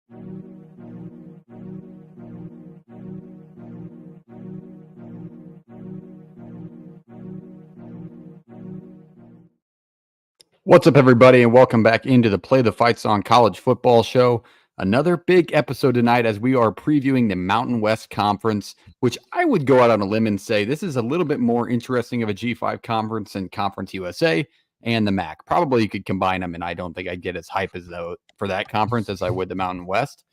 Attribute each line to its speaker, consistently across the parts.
Speaker 1: What's up, everybody, and welcome back into the Play the Fight Song College Football Show. Another big episode tonight as we are previewing the Mountain West Conference, which I would go out on a limb and say this is a little bit more interesting of a G5 conference than Conference USA and the MAC. Probably you could combine them, and I don't think I'd get as hype as though for that conference as I would the Mountain West.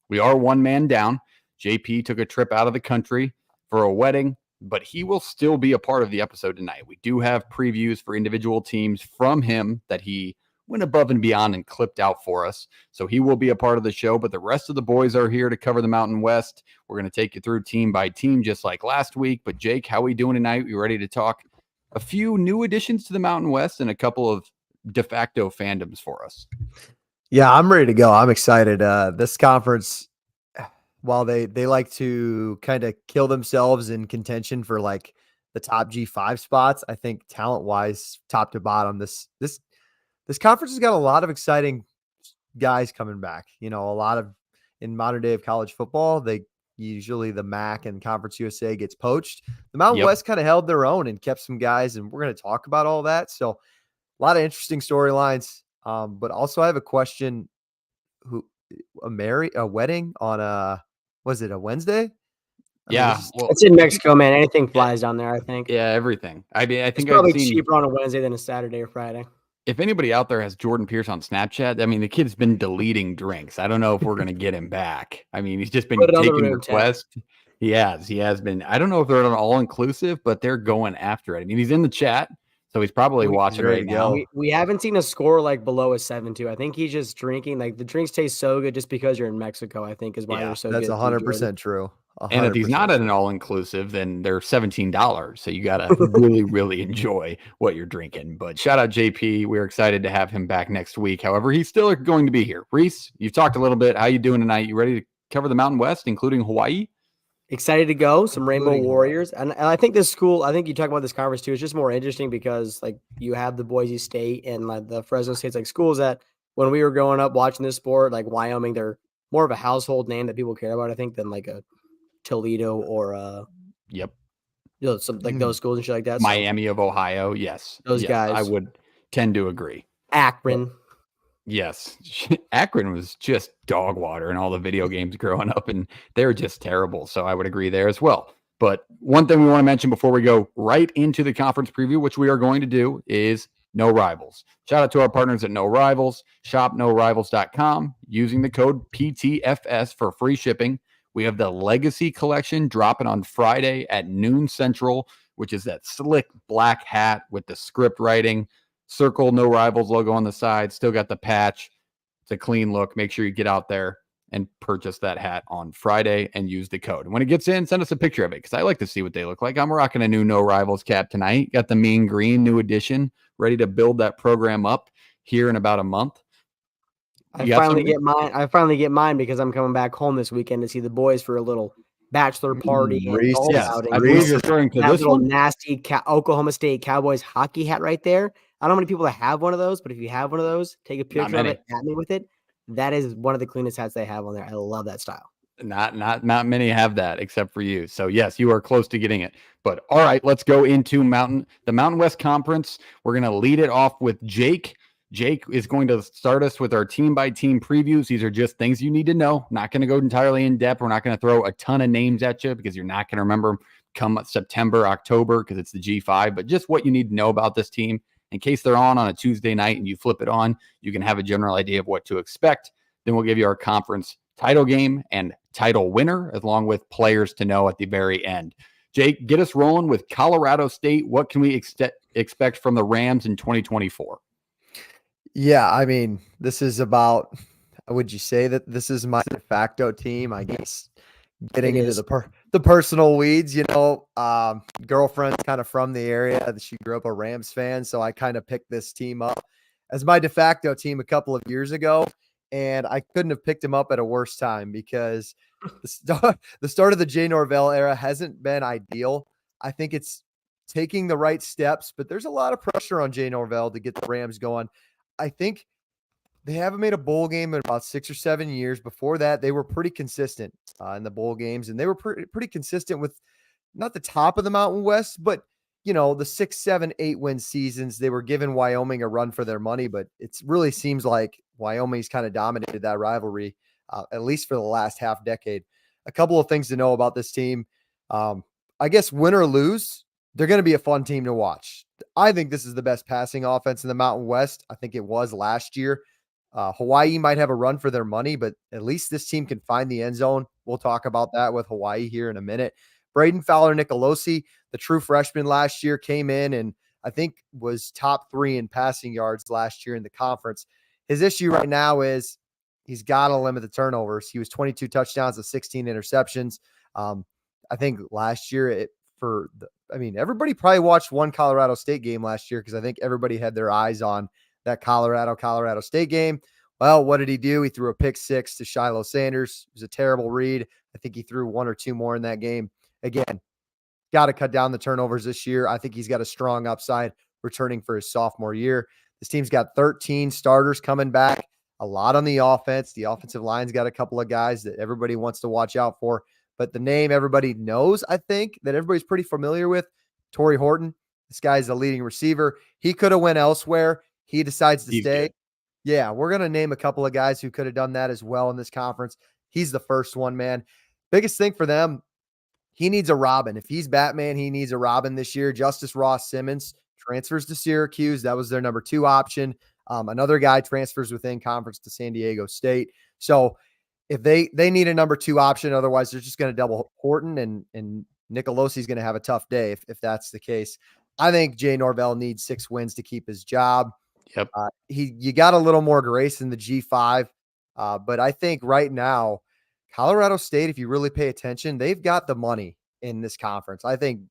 Speaker 1: We are one man down. JP took a trip out of the country for a wedding, but he will still be a part of the episode tonight. We do have previews for individual teams from him that he went above and beyond and clipped out for us. So he will be a part of the show, but the rest of the boys are here to cover the Mountain West. We're going to take you through team by team, just like last week. But Jake, how are we doing tonight? You ready to talk a few new additions to the Mountain West and a couple of de facto fandoms for us?
Speaker 2: Yeah, I'm ready to go. I'm excited. This conference, while they like to kind of kill themselves in contention for like the top G5 spots, I think talent-wise, top to bottom, this conference has got a lot of exciting guys coming back. You know, a lot of in modern day of college football, they usually the MAC and Conference USA gets poached. The Mountain West kind of held their own and kept some guys, and we're going to talk about all that. So a lot of interesting storylines. But also I have a question. A wedding on was it a Wednesday?
Speaker 3: It's in Mexico, man. Anything flies down there, I think.
Speaker 1: Yeah, everything. I mean, I think
Speaker 3: it's probably cheaper on a Wednesday than a Saturday or Friday.
Speaker 1: If anybody out there has Jordan Pierce on Snapchat, I mean, the kid's been deleting drinks. I don't know if we're going to get him back. I mean, he's just been taking requests. He has been. I don't know if they're an all-inclusive, but they're going after it. I mean, he's in the chat, so he's probably watching right now.
Speaker 3: We haven't seen a score like below a 7-2. I think he's just drinking. Like the drinks taste so good just because you're in Mexico, I think is why they're so good.
Speaker 2: That's 100% true. 100%.
Speaker 1: And if he's not at an all-inclusive, then they're $17. So you got to really, really enjoy what you're drinking. But shout out JP. We're excited to have him back next week. However, he's still going to be here. Reese, you've talked a little bit. How you doing tonight? You ready to cover the Mountain West, including Hawaii?
Speaker 3: Excited to go. Some Rainbow Warriors. And I think this school, I think you talk about this conference too, it's just more interesting because like you have the Boise State and like the Fresno State's like schools that when we were growing up watching this sport, like Wyoming, they're more of a household name that people care about, I think, than like a Toledo or some like those schools and shit like that.
Speaker 1: Miami of Ohio, yes.
Speaker 3: Those guys.
Speaker 1: I would tend to agree.
Speaker 3: Akron.
Speaker 1: Yes. Akron was just dog water in all the video games growing up, and they're just terrible. So I would agree there as well. But one thing we want to mention before we go right into the conference preview, which we are going to do, is No Rivals. Shout out to our partners at No Rivals. Shop norivals.com using the code PTFS for free shipping. We have the Legacy Collection dropping on Friday at noon Central, which is that slick black hat with the script writing, circle No Rivals logo on the side, still got the patch. It's a clean look. Make sure you get out there and purchase that hat on Friday and use the code. And when it gets in, send us a picture of it because I like to see what they look like. I'm rocking a new No Rivals cap tonight. Got the mean green, new edition, ready to build that program up here in about a month.
Speaker 3: I finally get mine because I'm coming back home this weekend to see the boys for a little bachelor party and golf outing.
Speaker 1: I believe you're referring to
Speaker 3: that
Speaker 1: this
Speaker 3: little
Speaker 1: one?
Speaker 3: nasty Oklahoma State Cowboys hockey hat right there. I don't know how many people that have one of those, but if you have one of those, take a picture of it, at me with it. That is one of the cleanest hats they have on there. I love that style.
Speaker 1: Not many have that except for you. So yes, you are close to getting it. But all right, let's go into the Mountain West Conference. We're going to lead it off with Jake. Jake is going to start us with our team-by-team previews. These are just things you need to know. Not going to go entirely in depth. We're not going to throw a ton of names at you because you're not going to remember come September, October because it's the G5. But just what you need to know about this team in case they're on a Tuesday night and you flip it on, you can have a general idea of what to expect. Then we'll give you our conference title game and title winner along with players to know at the very end. Jake, get us rolling with Colorado State. What can we expect from the Rams in 2024?
Speaker 2: Yeah, I mean, this is about, would you say that this is my de facto team? I guess getting into the personal weeds, girlfriend's kind of from the area. She grew up a Rams fan, so I kind of picked this team up as my de facto team a couple of years ago, and I couldn't have picked him up at a worse time because the start of the Jay Norvell era hasn't been ideal. I think it's taking the right steps, but there's a lot of pressure on Jay Norvell to get the Rams going. I think They haven't made a bowl game in about 6 or 7 years. Before that, they were pretty consistent in the bowl games, and they were pretty consistent with not the top of the Mountain West, but the 6, 7, 8 win seasons. They were giving Wyoming a run for their money, but it really seems like Wyoming's kind of dominated that rivalry, at least for the last half decade. A couple of things to know about this team. I guess win or lose, they're going to be a fun team to watch. I think this is the best passing offense in the Mountain West. I think it was last year. Hawaii might have a run for their money, but at least this team can find the end zone. We'll talk about that with Hawaii here in a minute. Braden Fowler-Nicolosi, the true freshman last year, came in and I think was top 3 in passing yards last year in the conference. His issue right now is he's got to limit the turnovers. He was 22 touchdowns to 16 interceptions. I think last year everybody probably watched one Colorado State game last year because I think everybody had their eyes on that Colorado State game. Well, what did he do? He threw a pick 6 to Shiloh Sanders. It was a terrible read. I think he threw 1 or 2 more in that game. Again, got to cut down the turnovers this year. I think he's got a strong upside returning for his sophomore year. This team's got 13 starters coming back, a lot on the offense. The offensive line's got a couple of guys that everybody wants to watch out for. But the name everybody knows, I think, that everybody's pretty familiar with, Torrey Horton. This guy's a leading receiver. He could have went elsewhere. He decides to stay.
Speaker 1: Good.
Speaker 2: Yeah, we're going to name a couple of guys who could have done that as well in this conference. He's the first one, man. Biggest thing for them, he needs a Robin. If he's Batman, he needs a Robin this year. Justice Ross Simmons transfers to Syracuse. That was their number 2 option. Another guy transfers within conference to San Diego State. So if they need a number 2 option, otherwise they're just going to double Horton, and Nicolosi's going to have a tough day if that's the case. I think Jay Norvell needs 6 wins to keep his job.
Speaker 1: Yep.
Speaker 2: You got a little more grace in the G5, but I think right now, Colorado State, if you really pay attention, they've got the money in this conference. I think,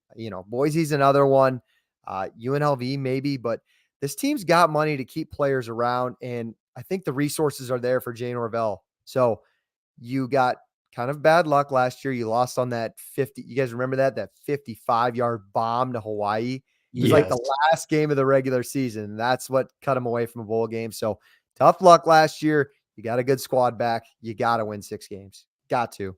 Speaker 2: Boise's another one, UNLV maybe, but this team's got money to keep players around, and I think the resources are there for Jay Norvell. So you got kind of bad luck last year. You lost on that 50. You guys remember that 55-yard bomb to Hawaii? It was like the last game of the regular season. That's what cut him away from a bowl game. So tough luck last year. You got a good squad back. You got to win 6 games. Got to.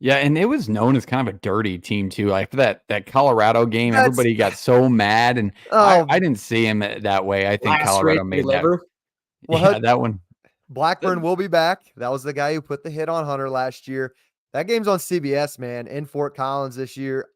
Speaker 1: Yeah, and it was known as kind of a dirty team too. Like that Colorado game, everybody got so mad, and I didn't see him that way. I think Colorado made that.
Speaker 2: Well,
Speaker 1: that one.
Speaker 2: Blackburn will be back. That was the guy who put the hit on Hunter last year. That game's on CBS, man, in Fort Collins this year.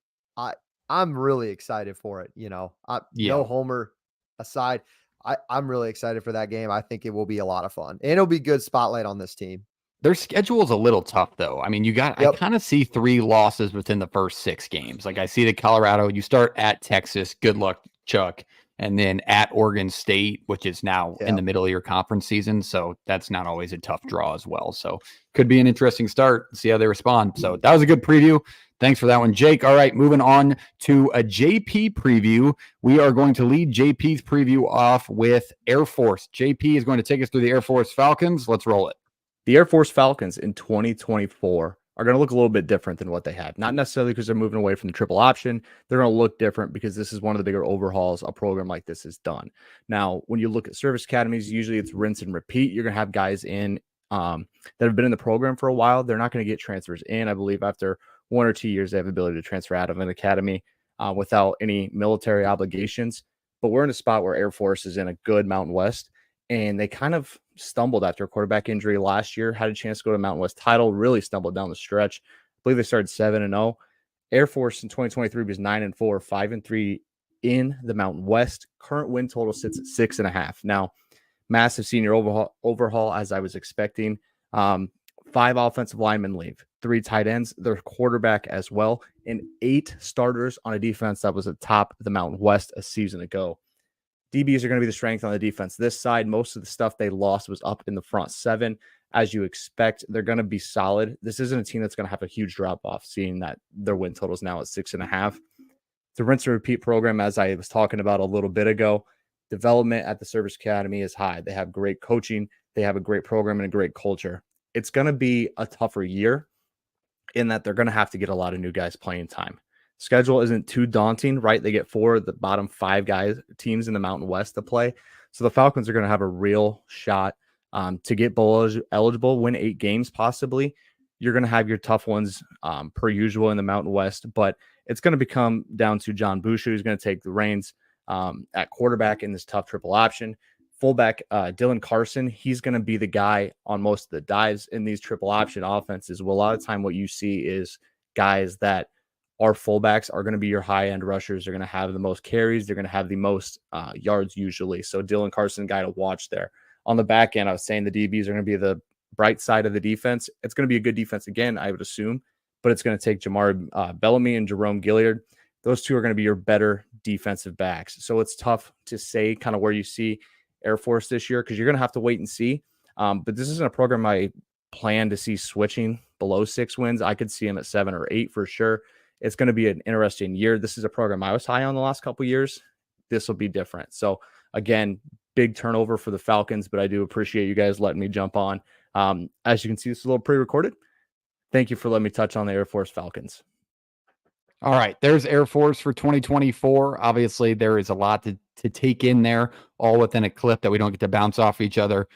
Speaker 2: I'm really excited for it. No homer aside, I'm really excited for that game. I think it will be a lot of fun, and it'll be good spotlight on this team.
Speaker 1: Their schedule is a little tough, though. I mean, I kind of see 3 losses within the first 6 games. Like I see the Colorado, you start at Texas. Good luck, Chuck. And then at Oregon State, which is now in the middle of your conference season. So that's not always a tough draw as well. So could be an interesting start. See how they respond. So that was a good preview. Thanks for that one, Jake. All right, moving on to a JP preview. We are going to lead JP's preview off with Air Force. JP is going to take us through the Air Force Falcons. Let's roll it.
Speaker 4: The Air Force Falcons in 2024 are going to look a little bit different than what they had. Not necessarily because they're moving away from the triple option. They're going to look different because this is one of the bigger overhauls a program like this has done. Now, when you look at service academies, usually it's rinse and repeat. You're going to have guys in that have been in the program for a while. They're not going to get transfers in. I believe after 1 or 2 years, they have the ability to transfer out of an academy without any military obligations. But we're in a spot where Air Force is in a good Mountain West, and they kind of stumbled after a quarterback injury last year, had a chance to go to Mountain West title, really stumbled down the stretch. I believe they started 7-0. Air Force in 2023 was 9-4, 5-3 in the Mountain West. Current win total sits at 6.5. Now, massive senior overhaul as I was expecting. 5 offensive linemen leave, 3 tight ends, their quarterback as well, and 8 starters on a defense that was at the top of the Mountain West a season ago. DBs are going to be the strength on the defense. This side, most of the stuff they lost was up in the front 7. As you expect, they're going to be solid. This isn't a team that's going to have a huge drop-off, seeing that their win total is now at 6.5. The rinse and repeat program, as I was talking about a little bit ago, development at the Service Academy is high. They have great coaching. They have a great program and a great culture. It's going to be a tougher year in that they're going to have to get a lot of new guys playing time. Schedule isn't too daunting, right? They get 4 of the bottom 5 teams in the Mountain West to play. So the Falcons are going to have a real shot to get bowl eligible, win 8 games possibly. You're going to have your tough ones per usual in the Mountain West, but it's going to become down to John Boucher, who's going to take the reins at quarterback in this tough triple option. Fullback Dylan Carson, he's going to be the guy on most of the dives in these triple option offenses. Well, a lot of time what you see is guys that are fullbacks are going to be your high-end rushers. They're going to have the most carries. They're going to have the most yards usually. So Dylan Carson, guy to watch there. On the back end, I was saying the DBs are going to be the bright side of the defense. It's going to be a good defense again, I would assume, but it's going to take Jamar Bellamy and Jerome Gilliard. Those two are going to be your better defensive backs. So it's tough to say kind of where you see Air Force this year because you're going to have to wait and see. But this isn't a program I plan to see switching below 6 wins. I could see them at 7 or 8 for sure. It's going to be an interesting year. This is a program I was high on the last couple of years. This will be different. So again, big turnover for the Falcons, but I do appreciate you guys letting me jump on. As you can see, this is a little pre-recorded. Thank you for letting me touch on the Air Force Falcons.
Speaker 1: All right, there's Air Force for 2024. Obviously, there is a lot to take in there, all within a clip that we don't get to bounce off each other.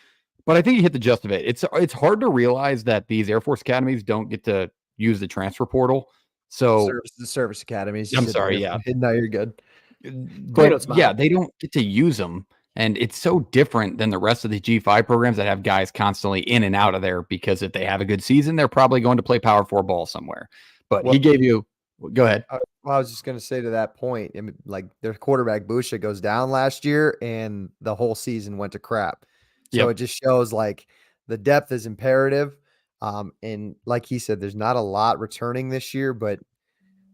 Speaker 1: But I think you hit the gist of it. It's hard to realize that these Air Force academies don't get to use the transfer portal. So
Speaker 2: the service academies.
Speaker 1: I'm sorry, yeah.
Speaker 2: No, you're good.
Speaker 1: But yeah, they don't get to use them. And it's so different than the rest of the G5 programs that have guys constantly in and out of there because if they have a good season, they're probably going to play Power 4 ball somewhere. But he gave you – go ahead.
Speaker 2: Well, I was just going to say to that point, I mean, like their quarterback Boucher goes down last year and the whole season went to crap. So It just shows like the depth is imperative. And like he said, there's not a lot returning this year, but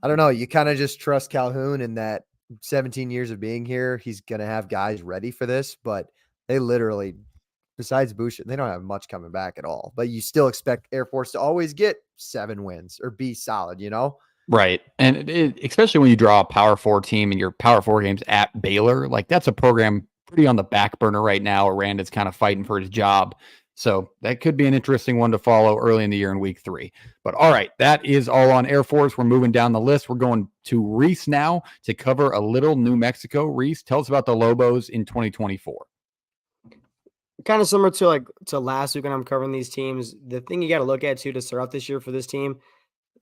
Speaker 2: I don't know. You kind of just trust Calhoun in that 17 years of being here. He's going to have guys ready for this, but they literally, besides Boucher, they don't have much coming back at all. But you still expect Air Force to always get 7 wins or be solid, you know?
Speaker 1: Right. And especially when you draw a Power 4 team and your Power 4 games at Baylor, like that's a program pretty on the back burner right now. Aranda's kind of fighting for his job. So that could be an interesting one to follow early in the year in week 3. But all right, that is all on Air Force. We're moving down the list. We're going to Reese now to cover a little New Mexico. Reese, tell us about the Lobos in 2024.
Speaker 3: Kind of similar to last week when I'm covering these teams. The thing you got to look at too to start out this year for this team,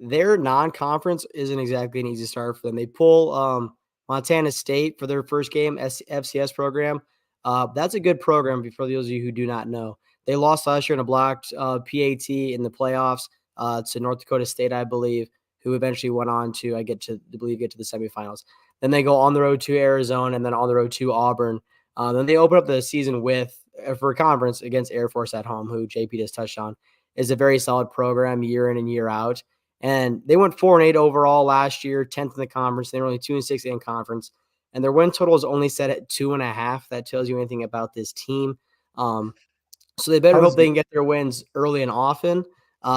Speaker 3: their non-conference isn't exactly an easy start for them. They pull Montana State for their first game, FCS program. That's a good program for those of you who do not know. They lost last year in a blocked PAT in the playoffs to North Dakota State, I believe, who eventually went on to, get to the semifinals. Then they go on the road to Arizona and then on the road to Auburn. Then they open up the season for a conference against Air Force at home, who JP just touched on, is a very solid program year in and year out. And they went 4-8 overall last year, 10th in the conference. They were only 2-6 in conference. And their win total is only set at 2.5. That tells you anything about this team. So they better hope they can get their wins early and often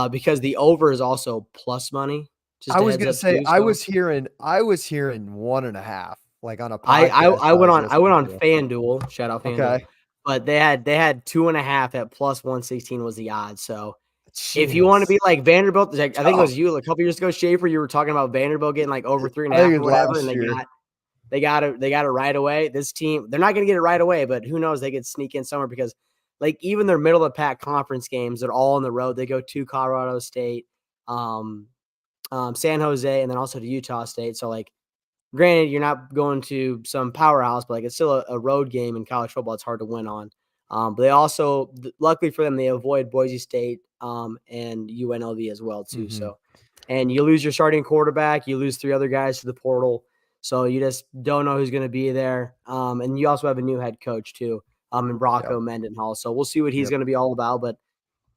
Speaker 3: because the over is also plus money.
Speaker 2: I was going to say, I was hearing 1.5, like on a podcast.
Speaker 3: I went on FanDuel. Shout out FanDuel. Okay. But they had 2.5 at plus 116 was the odds. So if you want to be like Vanderbilt, I think it was you a couple years ago, Schaefer, you were talking about Vanderbilt getting like over 3.5 or whatever, and they got it right away. This team, they're not going to get it right away, but who knows? They could sneak in somewhere because like even their middle of the pack conference games, they're all on the road. They go to Colorado State, San Jose, and then also to Utah State. So like, granted, you're not going to some powerhouse, but like it's still a road game in college football. It's hard to win on. But they also, luckily for them, they avoid Boise State and UNLV as well too. Mm-hmm. So, and you lose your starting quarterback, you lose 3 other guys to the portal, so you just don't know who's going to be there. And you also have a new head coach too, in Brocco Mendenhall. So we'll see what he's going to be all about. But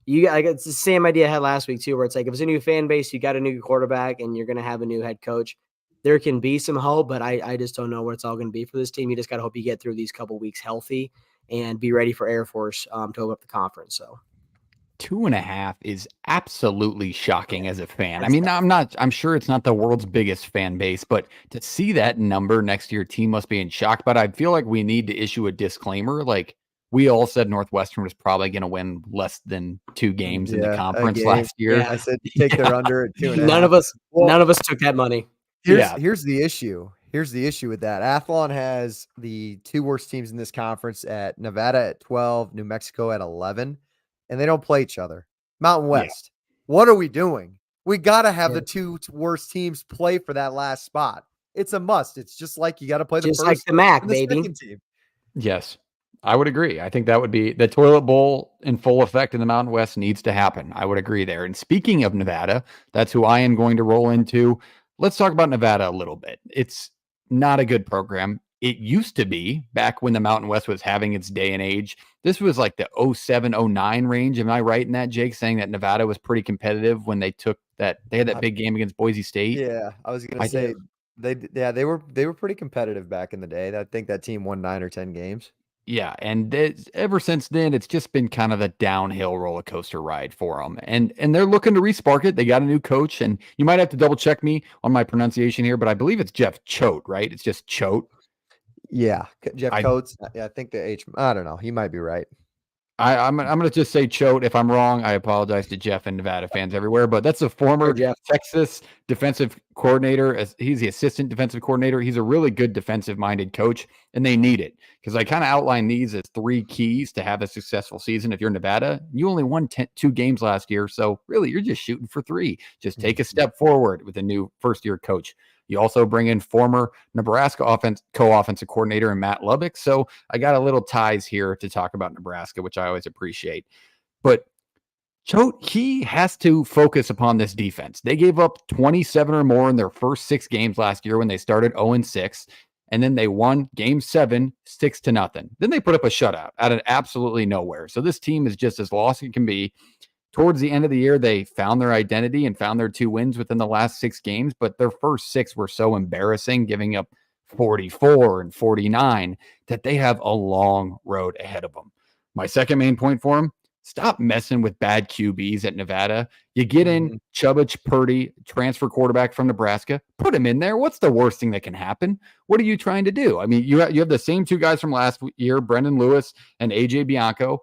Speaker 3: it's the same idea I had last week too, where it's like if it's a new fan base, you got a new quarterback, and you're going to have a new head coach. There can be some hope, but I just don't know what it's all going to be for this team. You just got to hope you get through these couple weeks healthy and be ready for Air Force to open up the conference. So
Speaker 1: 2.5 is absolutely shocking as a fan. I mean, I'm sure it's not the world's biggest fan base, but to see that number next to your team must be in shock. But I feel like we need to issue a disclaimer. Like we all said Northwestern was probably going to win less than 2 games in the conference last year.
Speaker 2: Yeah, I said take their under at 2.5.
Speaker 3: None of us took that money.
Speaker 2: Here's the issue. Here's the issue with that. Athlon has the 2 worst teams in this conference at Nevada at 12, New Mexico at 11, and they don't play each other. Mountain
Speaker 1: Yeah.
Speaker 2: West. What are we doing? We got to have
Speaker 3: Yeah.
Speaker 2: the 2 worst teams play for that last spot. It's a must. It's just like you got to play the
Speaker 3: Just
Speaker 2: first
Speaker 3: like the MAC,
Speaker 2: and the
Speaker 3: baby.
Speaker 2: second team.
Speaker 1: Yes, I would agree. I think that would be the toilet bowl in full effect in the Mountain West needs to happen. I would agree there. And speaking of Nevada, that's who I am going to roll into. Let's talk about Nevada a little bit. It's not a good program. It used to be back when the Mountain West was having its day and age. This was like the 07, 09 range. Am I right in that, Jake, saying that Nevada was pretty competitive when they had that big game against Boise State?
Speaker 2: Yeah, I was going to say they were pretty competitive back in the day. I think that team won 9 or 10 games.
Speaker 1: Yeah, and ever since then, it's just been kind of a downhill roller coaster ride for them. And they're looking to respark it. They got a new coach, and you might have to double check me on my pronunciation here, but I believe it's Jeff Choate, right? It's just Choate.
Speaker 2: Yeah, Jeff Coates. Yeah, I think the H. I don't know. He might be right.
Speaker 1: I'm going to just say Choate. If I'm wrong, I apologize to Jeff and Nevada fans everywhere, but that's a former Texas defensive coordinator. He's the assistant defensive coordinator. He's a really good defensive-minded coach, and they need it because I kind of outlined these as 3 keys to have a successful season. If you're Nevada, you only won 2 games last year, so really you're just shooting for 3. Just take a step forward with a new first-year coach. You also bring in former Nebraska co-offensive coordinator and Matt Lubbock. So I got a little ties here to talk about Nebraska, which I always appreciate. But Choate, he has to focus upon this defense. They gave up 27 or more in their first 6 games last year when they started 0-6. And then they won game 7, 6-0. Then they put up a shutout out of absolutely nowhere. So this team is just as lost as it can be. Towards the end of the year, they found their identity and found their 2 wins within the last 6 games, but their first 6 were so embarrassing, giving up 44 and 49, that they have a long road ahead of them. My second main point for them, stop messing with bad QBs at Nevada. You get in Chubba Purdy, transfer quarterback from Nebraska, put him in there. What's the worst thing that can happen? What are you trying to do? I mean, you have the same 2 guys from last year, Brendan Lewis and AJ Bianco.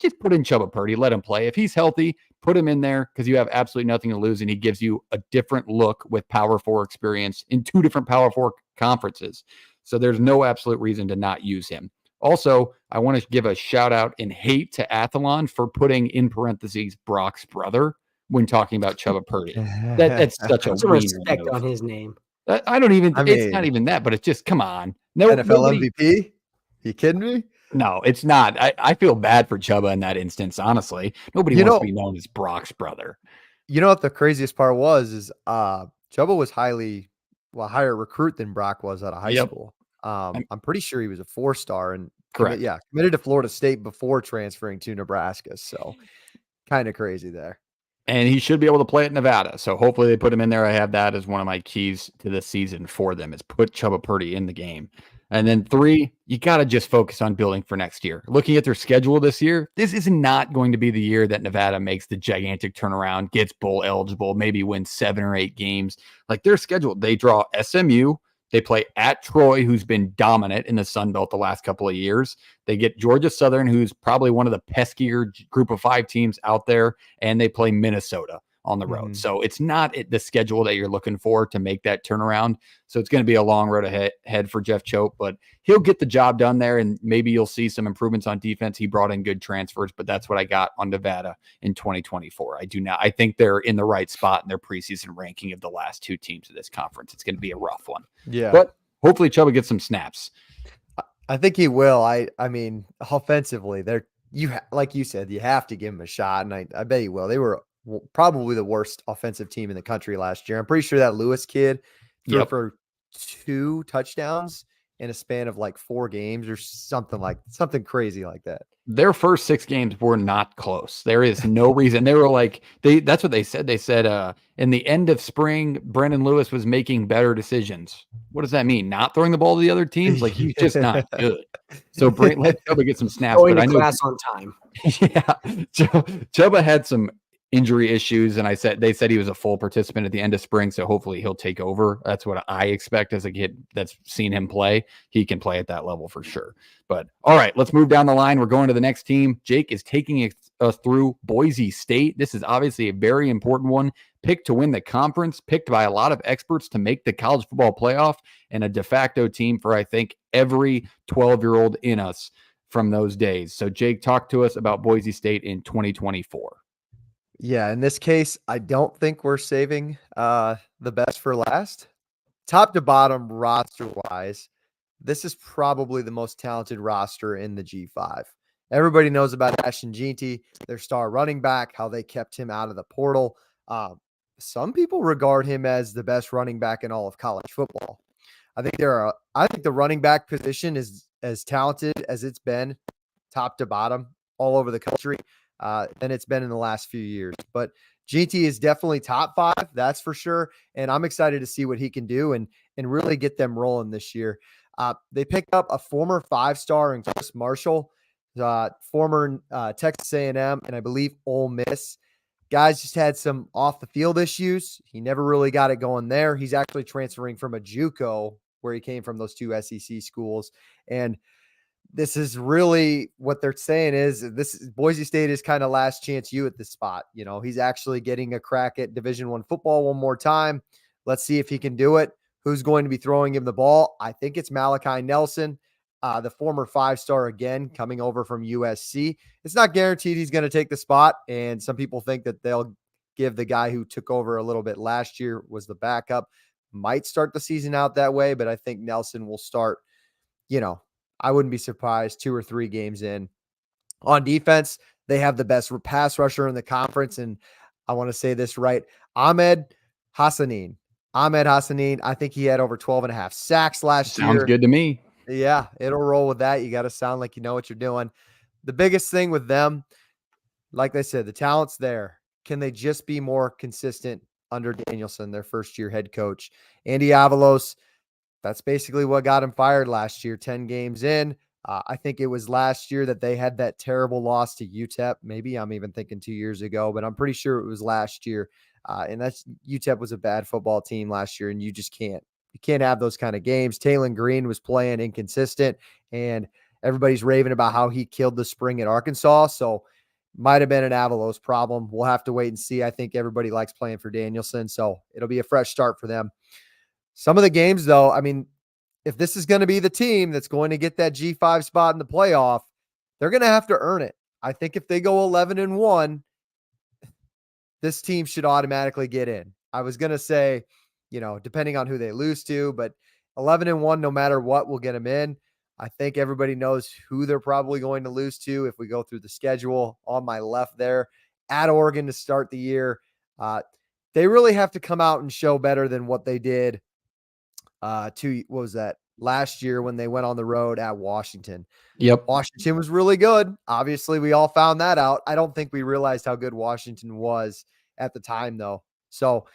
Speaker 1: Just put in Chubba Purdy, let him play. If he's healthy, put him in there because you have absolutely nothing to lose, and he gives you a different look with Power 4 experience in 2 different Power 4 conferences. So there's no absolute reason to not use him. Also, I want to give a shout out and hate to Athlon for putting in parentheses Brock's brother when talking about Chubba Purdy. That's such a
Speaker 3: some respect on his name.
Speaker 1: It's not even that, but it's just, come on.
Speaker 2: NFL MVP? You kidding me?
Speaker 1: No, it's not. I feel bad for Chubba in that instance, honestly. Nobody wants to be known as Brock's brother.
Speaker 2: You know what the craziest part is Chubba was higher recruit than Brock was out of high school. I'm pretty sure he was a 4-star and committed to Florida State before transferring to Nebraska. So kind of crazy there.
Speaker 1: And he should be able to play at Nevada. So hopefully they put him in there. I have that as one of my keys to this season for them, is put Chubba Purdy in the game. And then 3, you got to just focus on building for next year. Looking at their schedule this year, this is not going to be the year that Nevada makes the gigantic turnaround, gets bowl eligible, maybe wins 7 or 8 games. Like their schedule, they draw SMU. They play at Troy, who's been dominant in the Sun Belt the last couple of years. They get Georgia Southern, who's probably one of the peskier group of 5 teams out there. And they play Minnesota on the road. So it's not the schedule that you're looking for to make that turnaround. So it's going to be a long road ahead for Jeff Choate, but he'll get the job done there, and maybe you'll see some improvements on defense. He brought in good transfers, but that's what I got on Nevada in 2024. I think they're in the right spot in their preseason ranking of the last 2 teams of this conference. It's going to be a rough one.
Speaker 2: Yeah.
Speaker 1: But hopefully Chubba gets some snaps.
Speaker 2: I think he will. I mean, offensively, like you said, you have to give him a shot, and I bet he will. They were probably the worst offensive team in the country last year. I'm pretty sure that Lewis kid threw for 2 touchdowns in a span of like 4 games or something crazy like that.
Speaker 1: Their first 6 games were not close. There is no reason. They were like, that's what they said. They said in the end of spring, Brendan Lewis was making better decisions. What does that mean? Not throwing the ball to the other teams? Like, he's just not good. So let Chubba get some snaps.
Speaker 3: Going to class on time.
Speaker 1: Yeah. Chubba had some injury issues, and they said he was a full participant at the end of spring, so hopefully he'll take over. That's what I expect as a kid that's seen him play. He can play at that level for sure. But all right, let's move down the line. We're going to the next team. Jake is taking us through Boise State. This is obviously a very important one. picked to win the conference, picked by a lot of experts to make the college football playoff, and a de facto team for, I think, every 12-year-old in us from those days. So, Jake, talk to us about Boise State in 2024.
Speaker 2: Yeah, in this case, I don't think we're saving the best for last. Top to bottom roster-wise, this is probably the most talented roster in the G5. Everybody knows about Ashton Jeanty, their star running back, how they kept him out of the portal. Some people regard him as the best running back in all of college football. I think the running back position is as talented as it's been, top to bottom, all over the country, than it's been in the last few years. But GT is definitely top 5, that's for sure. And I'm excited to see what he can do and really get them rolling this year. They picked up a former 5-star in Chris Marshall, former Texas A&M, and I believe Ole Miss. Guys just had some off the field issues. He never really got it going there. He's actually transferring from a JUCO where he came from, those 2 SEC schools. And this is really what they're saying is Boise State is kind of last chance you at this spot. You know, he's actually getting a crack at Division I football one more time. Let's see if he can do it. Who's going to be throwing him the ball? I think it's Malachi Nelson, the former 5-star again, coming over from USC. It's not guaranteed he's going to take the spot. And some people think that they'll give the guy who took over a little bit last year, was the backup, might start the season out that way. But I think Nelson will start, I wouldn't be surprised 2 or 3 games in. On defense, they have the best pass rusher in the conference. And I want to say this right. Ahmed Hassanin. I think he had over 12.5 sacks last year.
Speaker 1: Sounds good to me.
Speaker 2: Yeah, it'll roll with that. You got to sound like you know what you're doing. The biggest thing with them, like I said, the talent's there. Can they just be more consistent under Danielson, their first-year head coach? Andy Avalos, that's basically what got him fired last year, 10 games in. I think it was last year that they had that terrible loss to UTEP. Maybe I'm even thinking 2 years ago, but I'm pretty sure it was last year. And that's UTEP was a bad football team last year, and you just can't. You can't have those kind of games. Taylon Green was playing inconsistent, and everybody's raving about how he killed the spring at Arkansas. So might have been an Avalos problem. We'll have to wait and see. I think everybody likes playing for Danielson, so it'll be a fresh start for them. Some of the games, though, I mean, if this is going to be the team that's going to get that G5 spot in the playoff, they're going to have to earn it. I think if they go 11-1, this team should automatically get in. I was going to say, depending on who they lose to, but 11-1, no matter what, will get them in. I think everybody knows who they're probably going to lose to if we go through the schedule. On my left there, at Oregon to start the year. They really have to come out and show better than what they did last year when they went on the road at Washington.
Speaker 1: Yep.
Speaker 2: Washington was really good. Obviously, we all found that out. I don't think we realized how good Washington was at the time, though. So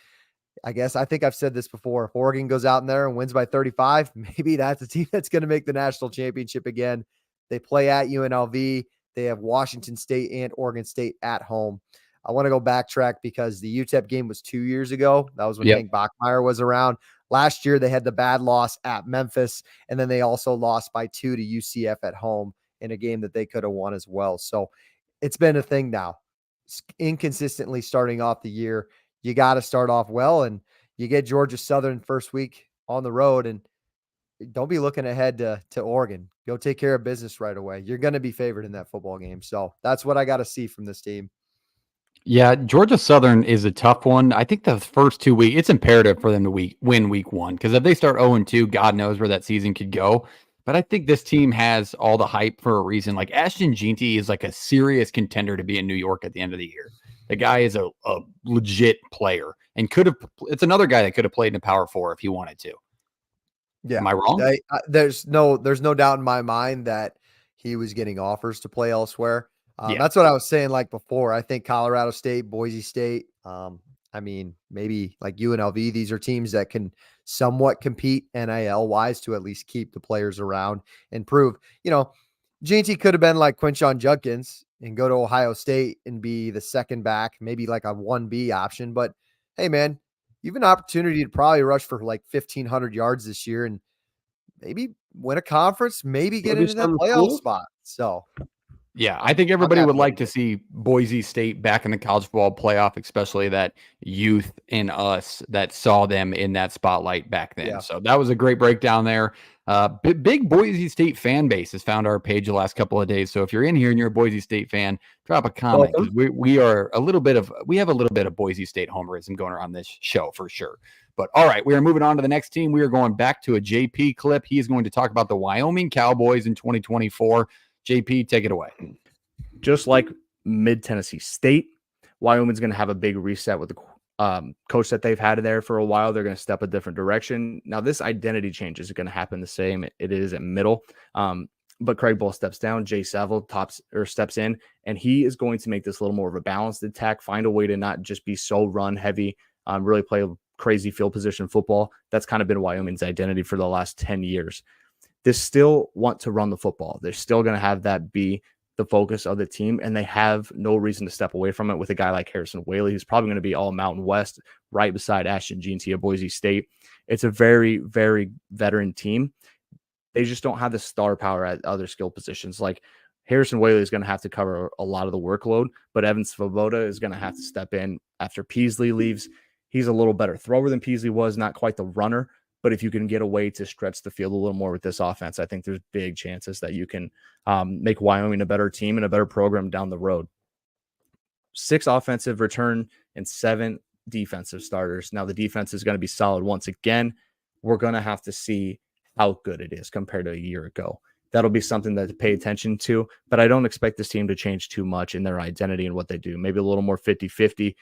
Speaker 2: I think I've said this before. If Oregon goes out in there and wins by 35, maybe that's a team that's going to make the national championship again. They play at UNLV. They have Washington State and Oregon State at home. I want to go backtrack because the UTEP game was 2 years ago. That was when Hank Bachmeier was around. Last year, they had the bad loss at Memphis, and then they also lost by 2 to UCF at home in a game that they could have won as well. So it's been a thing now. Inconsistently starting off the year. You got to start off well, and you get Georgia Southern first week on the road, and don't be looking ahead to Oregon. Go take care of business right away. You're going to be favored in that football game. So that's what I got to see from this team.
Speaker 1: Yeah, Georgia Southern is a tough one. I think the first 2 weeks, it's imperative for them to win week 1, because if they start 0-2, God knows where that season could go. But I think this team has all the hype for a reason. Like, Ashton Jeanty is like a serious contender to be in New York at the end of the year. The guy is a legit player and it's another guy that could have played in the Power 4 if he wanted to.
Speaker 2: Yeah.
Speaker 1: Am I wrong?
Speaker 2: There's no doubt in my mind that he was getting offers to play elsewhere. That's what I was saying like before. I think Colorado State, Boise State, maybe like UNLV, these are teams that can somewhat compete NIL wise to at least keep the players around and prove, GT could have been like Quinshon Judkins and go to Ohio State and be the second back, maybe like a 1B option. But hey, man, you have an opportunity to probably rush for like 1,500 yards this year and maybe win a conference, maybe get into that playoff spot. So
Speaker 1: Yeah, I think everybody would like to
Speaker 2: definitely.
Speaker 1: see Boise State back in the college football playoff, especially that youth in us that saw them in that spotlight back then.
Speaker 2: Yeah.
Speaker 1: So that was a great breakdown there. Big Boise State fan base has found our page the last couple of days. So if you're in here and you're a Boise State fan, drop a comment because
Speaker 3: Welcome.
Speaker 1: we have a little bit of Boise State homerism going around this show for sure. But all right, we are moving on to the next team. We are going back to a JP clip. He is going to talk about the Wyoming Cowboys in 2024. JP, take it away.
Speaker 4: Just like mid-Tennessee State, Wyoming's going to have a big reset with the coach that they've had there for a while. They're going to step a different direction. Now, this identity change is going to happen the same. It is at middle. But Craig Bull steps down. Jay Saville steps in, and he is going to make this a little more of a balanced attack, find a way to not just be so run heavy, really play crazy field position football. That's kind of been Wyoming's identity for the last 10 years. They still want to run the football. They're still going to have that be the focus of the team, and they have no reason to step away from it with a guy like Harrison Whaley, who's probably going to be all Mountain West right beside Ashton Jeanty of Boise State. It's a very, very veteran team. They just don't have the star power at other skill positions. Like Harrison Whaley is going to have to cover a lot of the workload, but Evan Svoboda is going to have to step in after Peasley leaves. He's a little better thrower than Peasley was, not quite the runner. But if you can get a way to stretch the field a little more with this offense, I think there's big chances that you can make Wyoming a better team and a better program down the road. 6 offensive return and 7 defensive starters. Now the defense is going to be solid once again. We're going to have to see how good it is compared to a year ago. That'll be something to pay attention to, but I don't expect this team to change too much in their identity and what they do. Maybe a little more 50-50,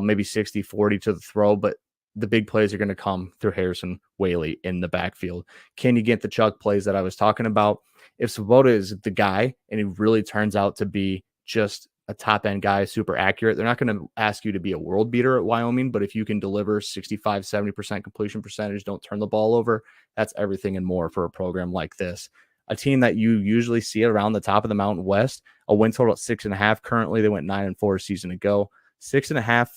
Speaker 4: maybe 60-40 to the throw, but the big plays are going to come through Harrison Whaley in the backfield. Can you get the chuck plays that I was talking about? If Svoboda is the guy and he really turns out to be just a top end guy, super accurate, they're not going to ask you to be a world beater at Wyoming, but if you can deliver 65-70% completion percentage, don't turn the ball over, that's everything and more for a program like this. A team that you usually see around the top of the Mountain West, a win total at 6.5. Currently, they went 9-4 a season ago, 6.5,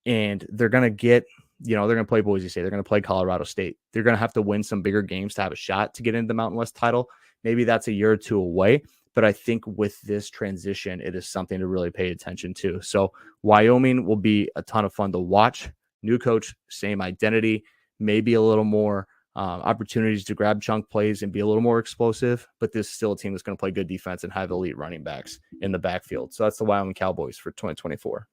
Speaker 4: and they're going to get, they're going to play Boise State. They're going to play Colorado State. They're going to have to win some bigger games to have a shot to get into the Mountain West title. Maybe that's a year or two away, but I think with this transition, it is something to really pay attention to. So Wyoming will be a ton of fun to watch. New coach, same identity, maybe a little more opportunities to grab chunk plays and be a little more explosive, but this is still a team that's going to play good defense and have elite running backs in the backfield. So that's the Wyoming Cowboys for 2024.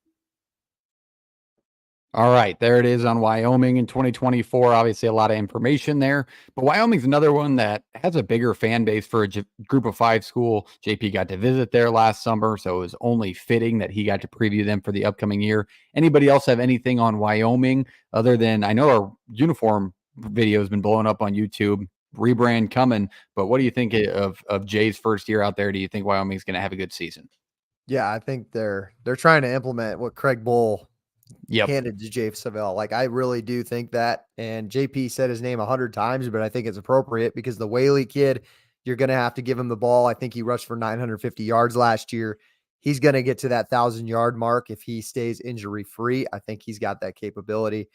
Speaker 1: All right, there it is on Wyoming in 2024. Obviously, a lot of information there, but Wyoming's another one that has a bigger fan base for a group of 5 school. JP got to visit there last summer, so it was only fitting that he got to preview them for the upcoming year. Anybody else have anything on Wyoming other than, I know our uniform video has been blowing up on YouTube, rebrand coming, but what do you think of Jay's first year out there? Do you think Wyoming's going to have a good season?
Speaker 2: Yeah, I think they're trying to implement what Craig Bull handed to Jay Saville. Like, I really do think that. And JP said his name 100 times, but I think it's appropriate because the Whaley kid, you're going to have to give him the ball. I think he rushed for 950 yards last year. He's going to get to that 1,000-yard mark if he stays injury free. I think he's got that capability.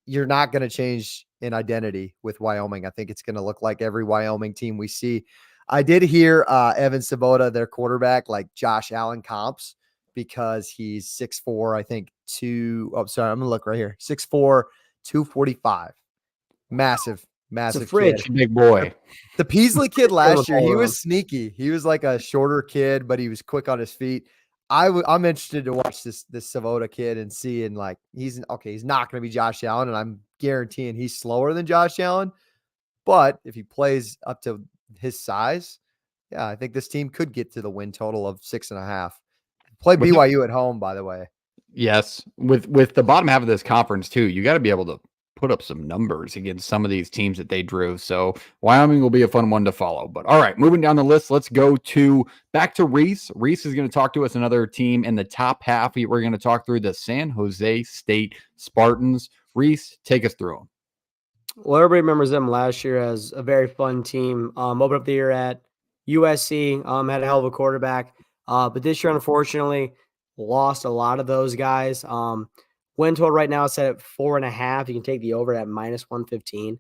Speaker 2: You're not going to change in identity with Wyoming. I think it's going to look like every Wyoming team we see. I did hear Evan Svoboda, their quarterback, like Josh Allen comps, because he's 6'4", I think I'm going to look right here. 6'4", 245. Massive
Speaker 3: fridge.
Speaker 2: kid.
Speaker 1: Big boy.
Speaker 2: The Peasley kid last year, he was sneaky. He was like a shorter kid, but he was quick on his feet. I'm interested to watch this Svoboda kid and see, and like, he's not going to be Josh Allen, and I'm guaranteeing he's slower than Josh Allen. But if he plays up to his size, yeah, I think this team could get to the win total of 6.5. Play BYU at home, by the way.
Speaker 1: Yes, with the bottom half of this conference too, you got to be able to put up some numbers against some of these teams that they drew. So Wyoming will be a fun one to follow. But all right, moving down the list, let's go back to Reese. Reese is going to talk to us another team in the top half. We're going to talk through the San Jose State Spartans. Reese, take us through them.
Speaker 3: Well, everybody remembers them last year as a very fun team. Opened up the year at USC, had a hell of a quarterback. But this year, unfortunately, lost a lot of those guys. Win total right now is set at 4.5. You can take the over at -115.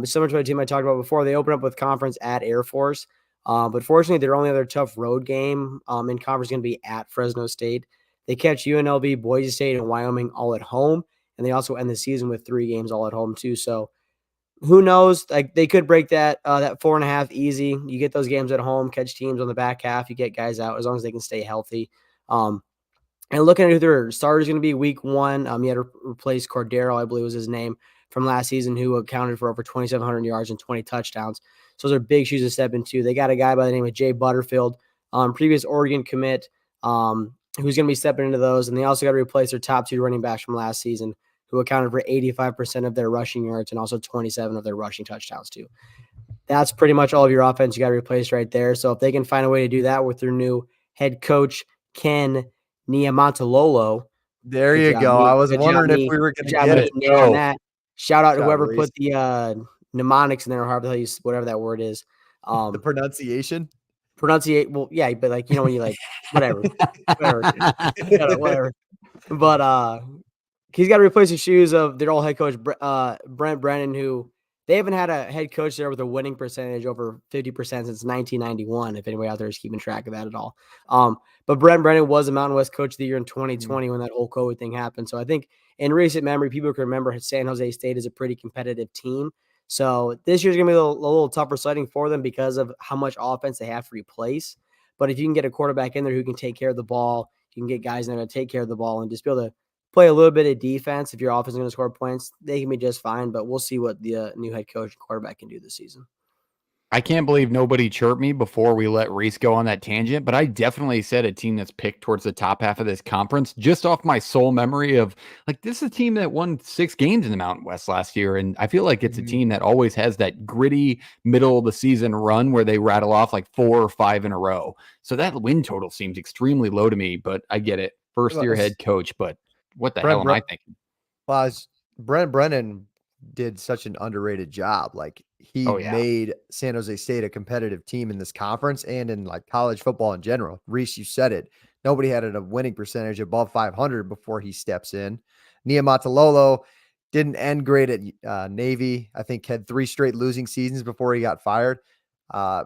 Speaker 3: Similar to a team I talked about before, they open up with conference at Air Force. But fortunately, their only other tough road game in conference is going to be at Fresno State. They catch UNLV, Boise State, and Wyoming all at home, and they also end the season with 3 games all at home too. So who knows? Like they could break that 4.5 easy. You get those games at home, catch teams on the back half. You get guys out as long as they can stay healthy. And looking at who their starter is going to be week 1, he had to replace Cordero, I believe was his name, from last season, who accounted for over 2,700 yards and 20 touchdowns. So those are big shoes to step into. They got a guy by the name of Jay Butterfield, previous Oregon commit, who's going to be stepping into those. And they also got to replace their top 2 running backs from last season, who accounted for 85% of their rushing yards and also 27 of their rushing touchdowns too. That's pretty much all of your offense you got to replace right there. So if they can find a way to do that with their new head coach, Ken Niumatalolo.
Speaker 2: There you go. I was wondering if we were going to get it.
Speaker 3: On that. Shout out to whoever put the mnemonics in there, or however the hell whatever that word is.
Speaker 2: The pronunciation?
Speaker 3: Well, yeah, but like, when you like, whatever. Whatever. But he's got to replace the shoes of their old head coach, Brent Brennan, who they haven't had a head coach there with a winning percentage over 50% since 1991, if anybody out there is keeping track of that at all. But Brent Brennan was a Mountain West Coach of the Year in 2020 when that whole COVID thing happened. So I think in recent memory, people can remember San Jose State is a pretty competitive team. So this year's going to be a little tougher sledding for them because of how much offense they have to replace. But if you can get a quarterback in there who can take care of the ball, you can get guys in there to take care of the ball and just be able to play a little bit of defense. If your offense is going to score points, they can be just fine. But we'll see what the new head coach and quarterback can do this season.
Speaker 1: I can't believe nobody chirped me before we let Reese go on that tangent, but I definitely said a team that's picked towards the top half of this conference just off my sole memory of like, this is a team that won 6 games in the Mountain West last year. And I feel like it's a team that always has that gritty middle of the season run where they rattle off like 4 or 5 in a row. So that win total seems extremely low to me, but I get it. First year head coach, but what the hell am I thinking?
Speaker 2: Well, Brent Brennan did such an underrated job. Like he made San Jose State a competitive team in this conference and in like college football in general. Reese, you said it. Nobody had a winning percentage above 500 before he steps in. Niumatalolo didn't end great at Navy. I think had 3 straight losing seasons before he got fired. I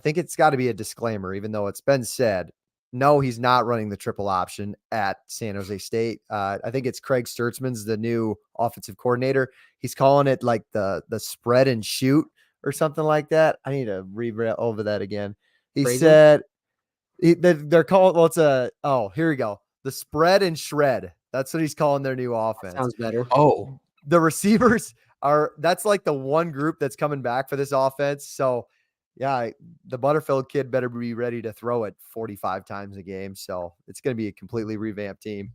Speaker 2: think it's got to be a disclaimer, even though it's been said, no, he's not running the triple option at San Jose State. I think it's Craig Sturtzman's the new offensive coordinator. He's calling it like the spread and shoot or something like that. I need to read over that again. He said they're calling, here we go. The spread and shred. That's what he's calling their new offense.
Speaker 3: Sounds better.
Speaker 2: Oh, the receivers that's like the one group that's coming back for this offense. So yeah, the Butterfield kid better be ready to throw it 45 times a game. So it's going to be a completely revamped team.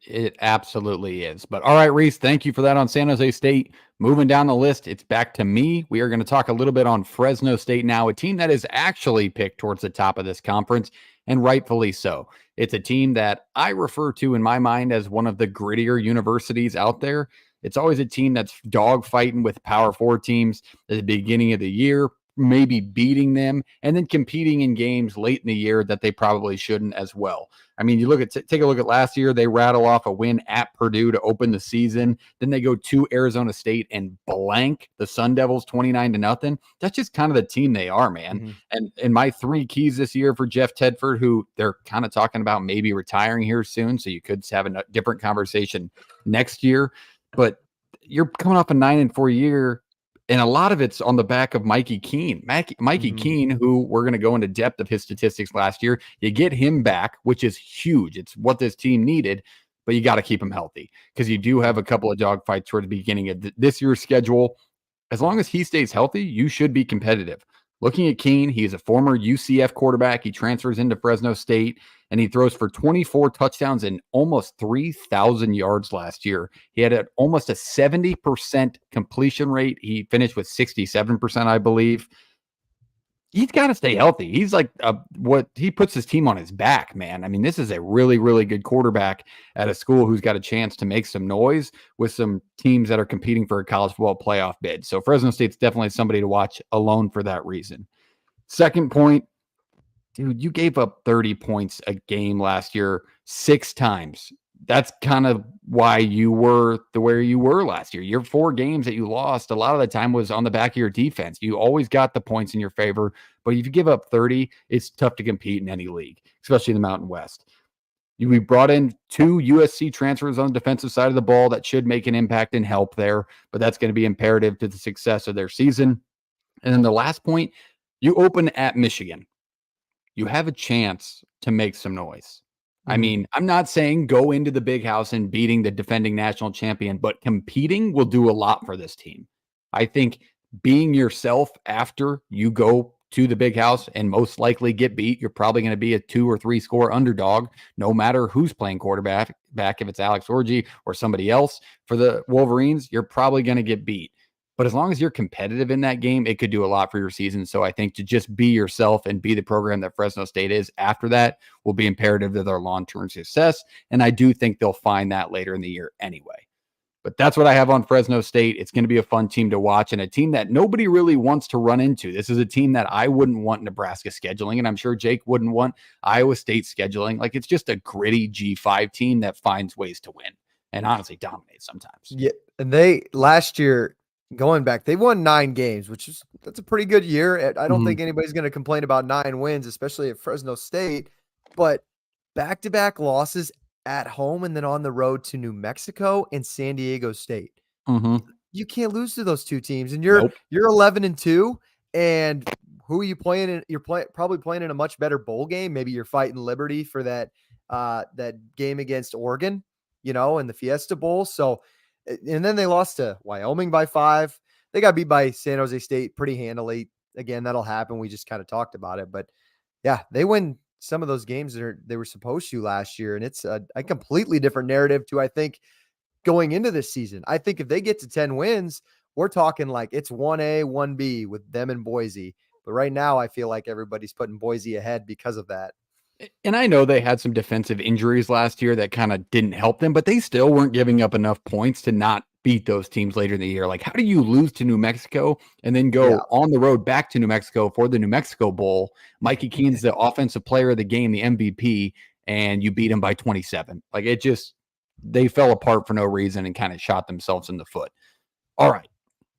Speaker 1: It absolutely is. But all right, Reese, thank you for that on San Jose State. Moving down the list, it's back to me. We are going to talk a little bit on Fresno State now, a team that is actually picked towards the top of this conference, and rightfully so. It's a team that I refer to in my mind as one of the grittier universities out there. It's always a team that's dogfighting with Power 4 teams at the beginning of the year, maybe beating them, and then competing in games late in the year that they probably shouldn't as well. I mean, you look at take a look at last year. They rattle off a win at Purdue to open the season. Then they go to Arizona State and blank the Sun Devils 29-0. That's just kind of the team they are, man. And my 3 keys this year for Jeff Tedford, who they're kind of talking about maybe retiring here soon, so you could have a different conversation next year. But you're coming off a 9-4 year. And a lot of it's on the back of Mikey Keene. Mikey Keene, who we're going to go into depth of his statistics last year. You get him back, which is huge. It's what this team needed, but you got to keep him healthy because you do have a couple of dogfights toward the beginning of this year's schedule. As long as he stays healthy, you should be competitive. Looking at Keene, he is a former UCF quarterback. He transfers into Fresno State, and he throws for 24 touchdowns and almost 3,000 yards last year. He had almost a 70% completion rate. He finished with 67%, I believe. He's got to stay healthy. He's like what he puts his team on his back, man. I mean, this is a really, really good quarterback at a school who's got a chance to make some noise with some teams that are competing for a college football playoff bid. So Fresno State's definitely somebody to watch alone for that reason. Second point, dude, you gave up 30 points a game last year 6 times. that's kind of why you were where you were last year. Your 4 games that you lost, a lot of the time was on the back of your defense. You always got the points in your favor, but if you give up 30, it's tough to compete in any league, especially in the Mountain West. We brought in 2 USC transfers on the defensive side of the ball that should make an impact and help there, but that's going to be imperative to the success of their season. And then the last point, you open at Michigan. You have a chance to make some noise. I mean, I'm not saying go into the big house and beating the defending national champion, but competing will do a lot for this team. I think being yourself after you go to the big house and most likely get beat, you're probably going to be a 2 or 3 score underdog, no matter who's playing quarterback, if it's Alex Orji or somebody else for the Wolverines, you're probably going to get beat. But as long as you're competitive in that game, it could do a lot for your season. So I think to just be yourself and be the program that Fresno State is after that will be imperative to their long-term success. And I do think they'll find that later in the year anyway. But that's what I have on Fresno State. It's going to be a fun team to watch and a team that nobody really wants to run into. This is a team that I wouldn't want Nebraska scheduling, and I'm sure Jake wouldn't want Iowa State scheduling. Like, it's just a gritty G5 team that finds ways to win and honestly dominates sometimes.
Speaker 2: Yeah, and they last year, going back, they won 9 games, that's a pretty good year. I don't think anybody's going to complain about 9 wins, especially at Fresno State. But back-to-back losses at home and then on the road to New Mexico and San Diego State. You can't lose to those 2 teams, and you're 11-2. And who are you playing in? You're probably playing in a much better bowl game. Maybe you're fighting Liberty for that game against Oregon, in the Fiesta Bowl. So. And then they lost to Wyoming by 5. They got beat by San Jose State pretty handily. Again, that'll happen. We just kind of talked about it. But, yeah, they win some of those games that they were supposed to last year. And it's a completely different narrative to, I think, going into this season. I think if they get to 10 wins, we're talking like it's 1A, 1B with them and Boise. But right now, I feel like everybody's putting Boise ahead because of that.
Speaker 1: And I know they had some defensive injuries last year that kind of didn't help them, but they still weren't giving up enough points to not beat those teams later in the year. Like, how do you lose to New Mexico and then go on the road back to New Mexico for the New Mexico Bowl? Mikey Keene's the offensive player of the game, the MVP, and you beat him by 27. Like, they fell apart for no reason and kind of shot themselves in the foot. All right.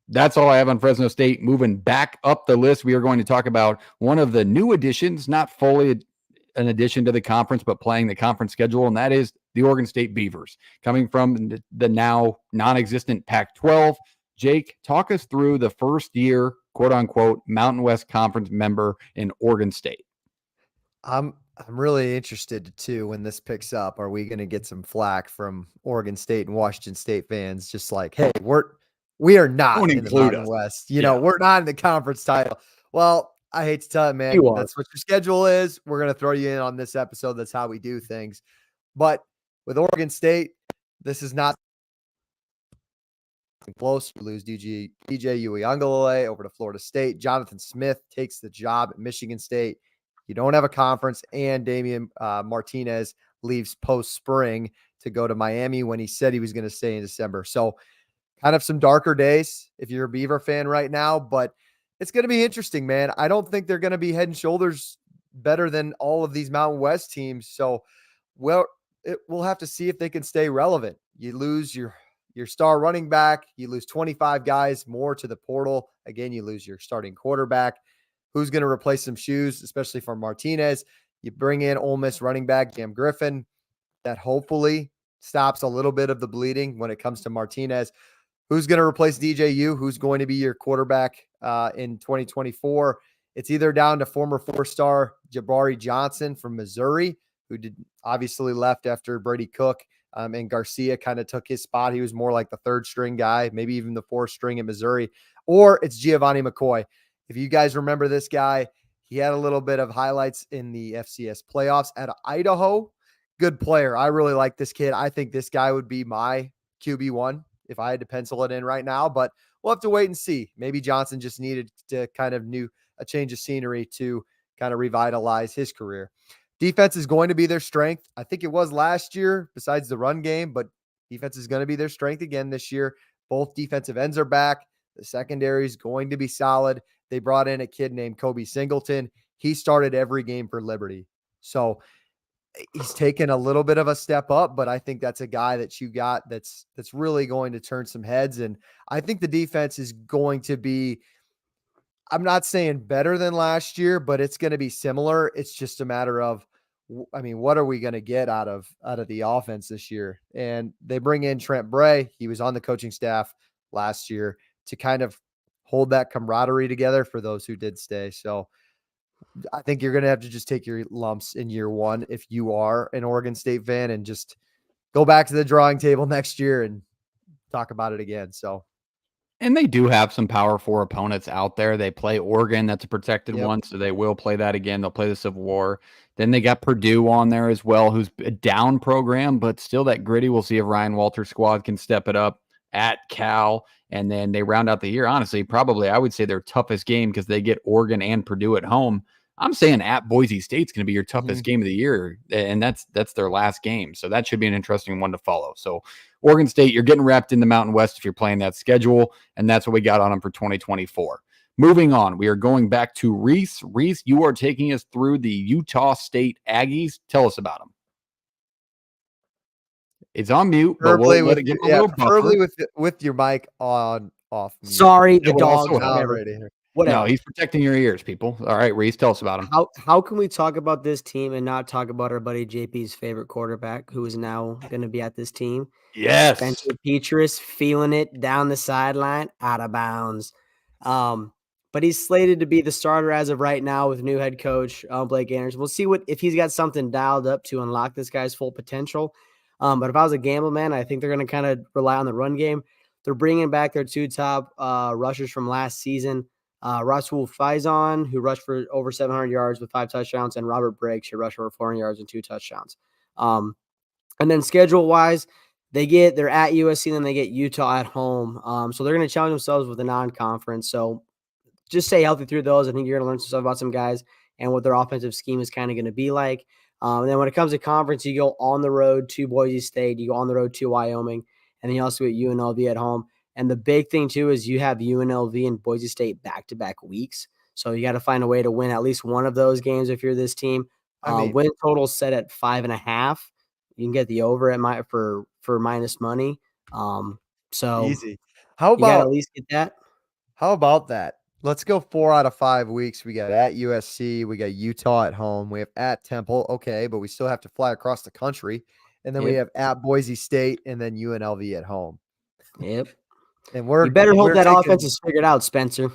Speaker 1: That's all I have on Fresno State. Moving back up the list, we are going to talk about one of the new additions, not fully an addition to the conference, but playing the conference schedule, and that is the Oregon State Beavers, coming from the now non-existent Pac-12. Jake, talk us through the first year, quote-unquote, Mountain West Conference member in Oregon State.
Speaker 2: I'm really interested, too, when this picks up. Are we going to get some flack from Oregon State and Washington State fans just like, hey, we are not in the Mountain West. We're not in the conference title. Well, I hate to tell you, man, that's what your schedule is. We're going to throw you in on this episode. That's how we do things. But with Oregon State, this is not close. We lose DJ Uiagalelei over to Florida State. Jonathan Smith takes the job at Michigan State. You don't have a conference, and Damian Martinez leaves post-spring to go to Miami when he said he was going to stay in December. So kind of some darker days if you're a Beaver fan right now, but it's going to be interesting, man. I don't think they're going to be head and shoulders better than all of these Mountain West teams. So, we'll have to see if they can stay relevant. You lose your star running back. You lose 25 guys more to the portal. Again, you lose your starting quarterback. Who's going to replace some shoes, especially for Martinez? You bring in Ole Miss running back Cam Griffin. That hopefully stops a little bit of the bleeding when it comes to Martinez. Who's going to replace DJU? Who's going to be your quarterback in 2024? It's either down to former 4-star Jabari Johnson from Missouri, who obviously left after Brady Cook and Garcia kind of took his spot. He was more like the 3rd string guy, maybe even the 4th string in Missouri. Or it's Giovanni McCoy. If you guys remember this guy, he had a little bit of highlights in the FCS playoffs at Idaho. Good player. I really like this kid. I think this guy would be my QB1 if I had to pencil it in right now, but we'll have to wait and see. Maybe Johnson just needed to kind of a change of scenery to kind of revitalize his career. Defense is going to be their strength. I think it was last year besides the run game, but defense is going to be their strength again this year. Both defensive ends are back. The secondary is going to be solid. They brought in a kid named Kobe Singleton. He started every game for Liberty. So he's taken a little bit of a step up, but I think that's a guy that you got that's really going to turn some heads. And I think the defense is going to be, I'm not saying better than last year, but it's going to be similar. It's just a matter of, I mean, what are we going to get out of the offense this year? And they bring in Trent Bray. He was on the coaching staff last year to kind of hold that camaraderie together for those who did stay. So I think you're going to have to just take your lumps in year one if you are an Oregon State fan, and just go back to the drawing table next year and talk about it again. So,
Speaker 1: and they do have some Power 4 opponents out there. They play Oregon. That's a protected
Speaker 2: Yep.
Speaker 1: one, so they will play that again. They'll play the Civil War. Then they got Purdue on there as well, who's a down program, but still that gritty. We'll see if Ryan Walter's squad can step it up at Cal. And then they round out the year. Honestly, probably I would say their toughest game, because they get Oregon and Purdue at home. I'm saying at Boise State's going to be your toughest game of the year, and that's their last game. So that should be an interesting one to follow. So Oregon State, you're getting wrapped in the Mountain West if you're playing that schedule, and that's what we got on them for 2024. Moving on, we are going back to Reese. Reese, you are taking us through the Utah State Aggies. Tell us about them. It's on mute, but we'll let it get a little
Speaker 2: preferably with your mic on off mute.
Speaker 3: Sorry, the dog.
Speaker 2: Already.
Speaker 3: Whatever.
Speaker 1: No, he's protecting your ears, people. All right, Reese, tell us about him.
Speaker 3: How can we talk about this team and not talk about our buddy JP's favorite quarterback, who is now going to be at this team?
Speaker 1: Yes.
Speaker 3: Spencer Petras feeling it down the sideline, out of bounds. But he's slated to be the starter as of right now with new head coach Blake Anderson. We'll see if he's got something dialed up to unlock this guy's full potential. But if I was a gamble man, I think they're going to kind of rely on the run game. They're bringing back their two top rushers from last season. Rasul Faison, who rushed for over 700 yards with 5 touchdowns, and Robert Briggs, who rushed over 400 yards and 2 touchdowns. And then schedule-wise, they're at USC, and then they get Utah at home. So they're going to challenge themselves with a non-conference. So just stay healthy through those. I think you're going to learn some stuff about some guys and what their offensive scheme is kind of going to be like. And then when it comes to conference, you go on the road to Boise State, you go on the road to Wyoming, and then you also get UNLV at home. And the big thing, too, is you have UNLV and Boise State back-to-back weeks. So you got to find a way to win at least one of those games if you're this team. Win total set at 5.5. You can get the over at for minus money. So
Speaker 2: easy. How
Speaker 3: you got to
Speaker 2: about
Speaker 3: at least get that?
Speaker 2: How about that? Let's go 4 out of 5 weeks. We got at USC. We got Utah at home. We have at Temple. Okay, but we still have to fly across the country. And then we have at Boise State and then UNLV at home.
Speaker 3: Yep.
Speaker 2: And
Speaker 3: you better hope that offense is figured out, Spencer.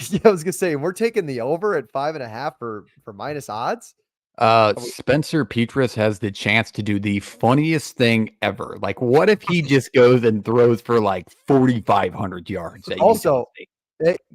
Speaker 2: Yeah, I was gonna say we're taking the over at 5.5 for minus odds.
Speaker 1: Spencer Petras has the chance to do the funniest thing ever. Like, what if he just goes and throws for like 4,500 yards?
Speaker 2: Also,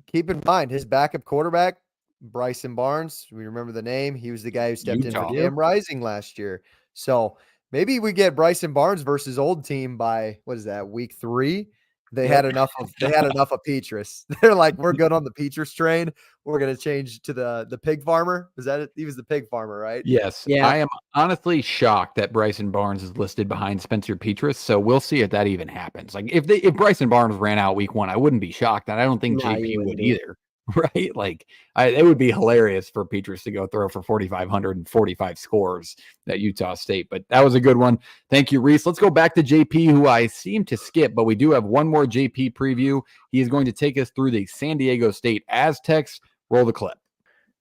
Speaker 2: keep in mind his backup quarterback, Bryson Barnes. We remember the name. He was the guy who stepped in for Cam Rising last year. So maybe we get Bryson Barnes versus old team by week 3. They had enough of Petras. They're like, we're good on the Petras train. We're gonna change to the pig farmer. Is that it? He was the pig farmer, right?
Speaker 1: Yes. Yeah. I am honestly shocked that Bryson Barnes is listed behind Spencer Petras. So we'll see if that even happens. Like if Bryson Barnes ran out week 1, I wouldn't be shocked. And I don't think JP would either. Right? Like it would be hilarious for Petras to go throw for 4,545 scores at Utah State, but that was a good one. Thank you, Reese. Let's go back to JP, who I seem to skip, but we do have one more JP preview. He is going to take us through the San Diego State Aztecs. Roll the clip.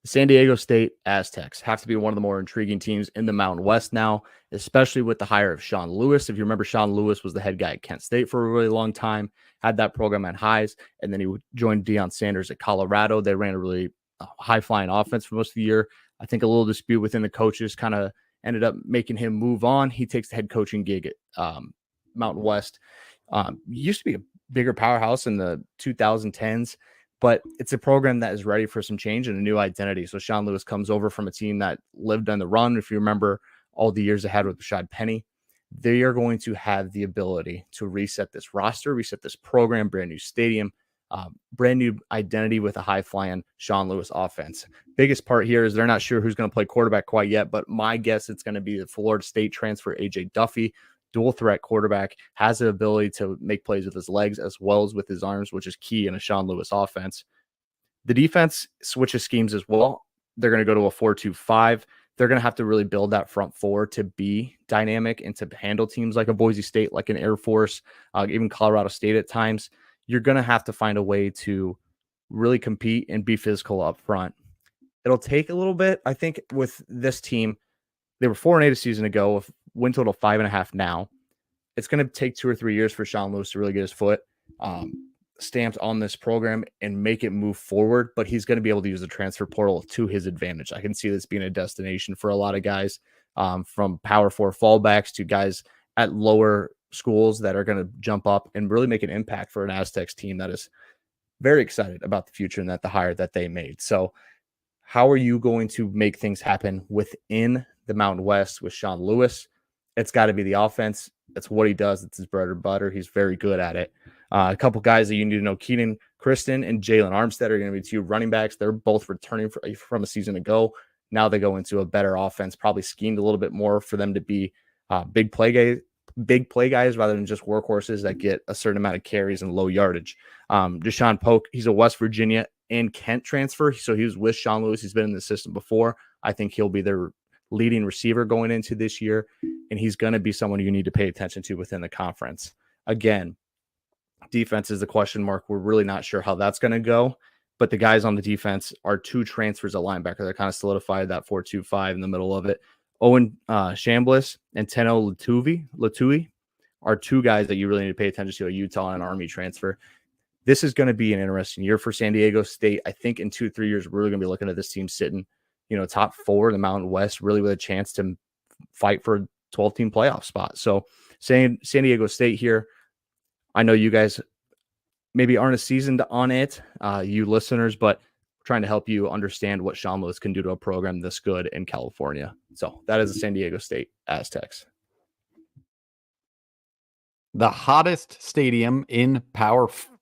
Speaker 4: San Diego State Aztecs have to be one of the more intriguing teams in the Mountain West now, especially with the hire of Sean Lewis. If you remember, Sean Lewis was the head guy at Kent State for a really long time, had that program at highs, and then he joined Deion Sanders at Colorado. They ran a really high-flying offense for most of the year. I think a little dispute within the coaches kind of ended up making him move on. He takes the head coaching gig at Mountain West. Used to be a bigger powerhouse in the 2010s. But it's a program that is ready for some change and a new identity. So Sean Lewis comes over from a team that lived on the run. If you remember all the years ahead with Rashad Penny, they are going to have the ability to reset this roster, reset this program, brand new stadium, brand new identity with a high-flying Sean Lewis offense. Biggest part here is they're not sure who's going to play quarterback quite yet, but my guess it's going to be the Florida State transfer, A.J. Duffy. Dual threat quarterback, has the ability to make plays with his legs as well as with his arms, which is key in a Sean Lewis offense. The defense switches schemes as well. They're going to go to a 4-2-5. they're going to have to really build that front four to be dynamic and to handle teams like a Boise State, like an Air Force, even Colorado State at times. You're going to have to find a way to really compete and be physical up front. It'll take a little bit. I think with this team, they were 4-8 a season ago, with win total 5.5 now. It's going to take 2 or 3 years for Sean Lewis to really get his foot stamped on this program and make it move forward, but he's going to be able to use the transfer portal to his advantage. I can see this being a destination for a lot of guys, from Power 4 fallbacks to guys at lower schools that are going to jump up and really make an impact for an Aztecs team that is very excited about the future and that the hire that they made. So how are you going to make things happen within the Mountain West with Sean Lewis? It's got to be the offense. It's what he does. It's his bread and butter. He's very good at it. A couple guys that you need to know, Keenan Kristen and Jalen Armstead are going to be 2 running backs. They're both returning from a season ago. Now they go into a better offense, probably schemed a little bit more for them to be big play guys rather than just workhorses that get a certain amount of carries and low yardage. Deshaun Polk, he's a West Virginia and Kent transfer, so he was with Sean Lewis. He's been in the system before. I think he'll be their leading receiver going into this year, and he's going to be someone you need to pay attention to within the conference. Again, defense is the question mark. We're really not sure how that's going to go, but the guys on the defense are 2 transfers at linebacker. They're kind of solidified that 4-2-5 in the middle of it. Owen Chambliss and Tenno Latui are 2 guys that you really need to pay attention to, a Utah and Army transfer. This is going to be an interesting year for San Diego State. I think in 2-3 years, we're really going to be looking at this team sitting, top 4 in the Mountain West, really with a chance to fight for a 12-team playoff spot. So San Diego State here, I know you guys maybe aren't as seasoned on it, you listeners, but trying to help you understand what Sean Lewis can do to a program this good in California. So that is the San Diego State Aztecs.
Speaker 1: The hottest stadium in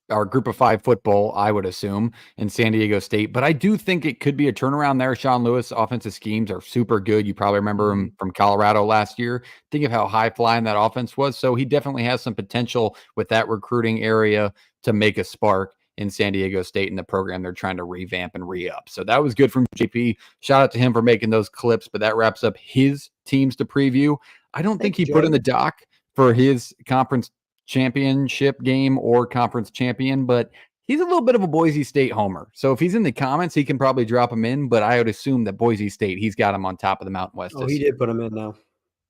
Speaker 1: our Group of 5 football, I would assume, in San Diego State. But I do think it could be a turnaround there. Sean Lewis' offensive schemes are super good. You probably remember him from Colorado last year. Think of how high-flying that offense was. So he definitely has some potential with that recruiting area to make a spark in San Diego State in the program they're trying to revamp and re-up. So that was good from JP. Shout out to him for making those clips, but that wraps up his teams to preview. I don't think he put in the doc for his conference championship game or conference champion, but he's a little bit of a Boise State homer. So if he's in the comments, he can probably drop him in, but I would assume that Boise State, he's got him on top of the Mountain West.
Speaker 3: Oh, he did put him in now.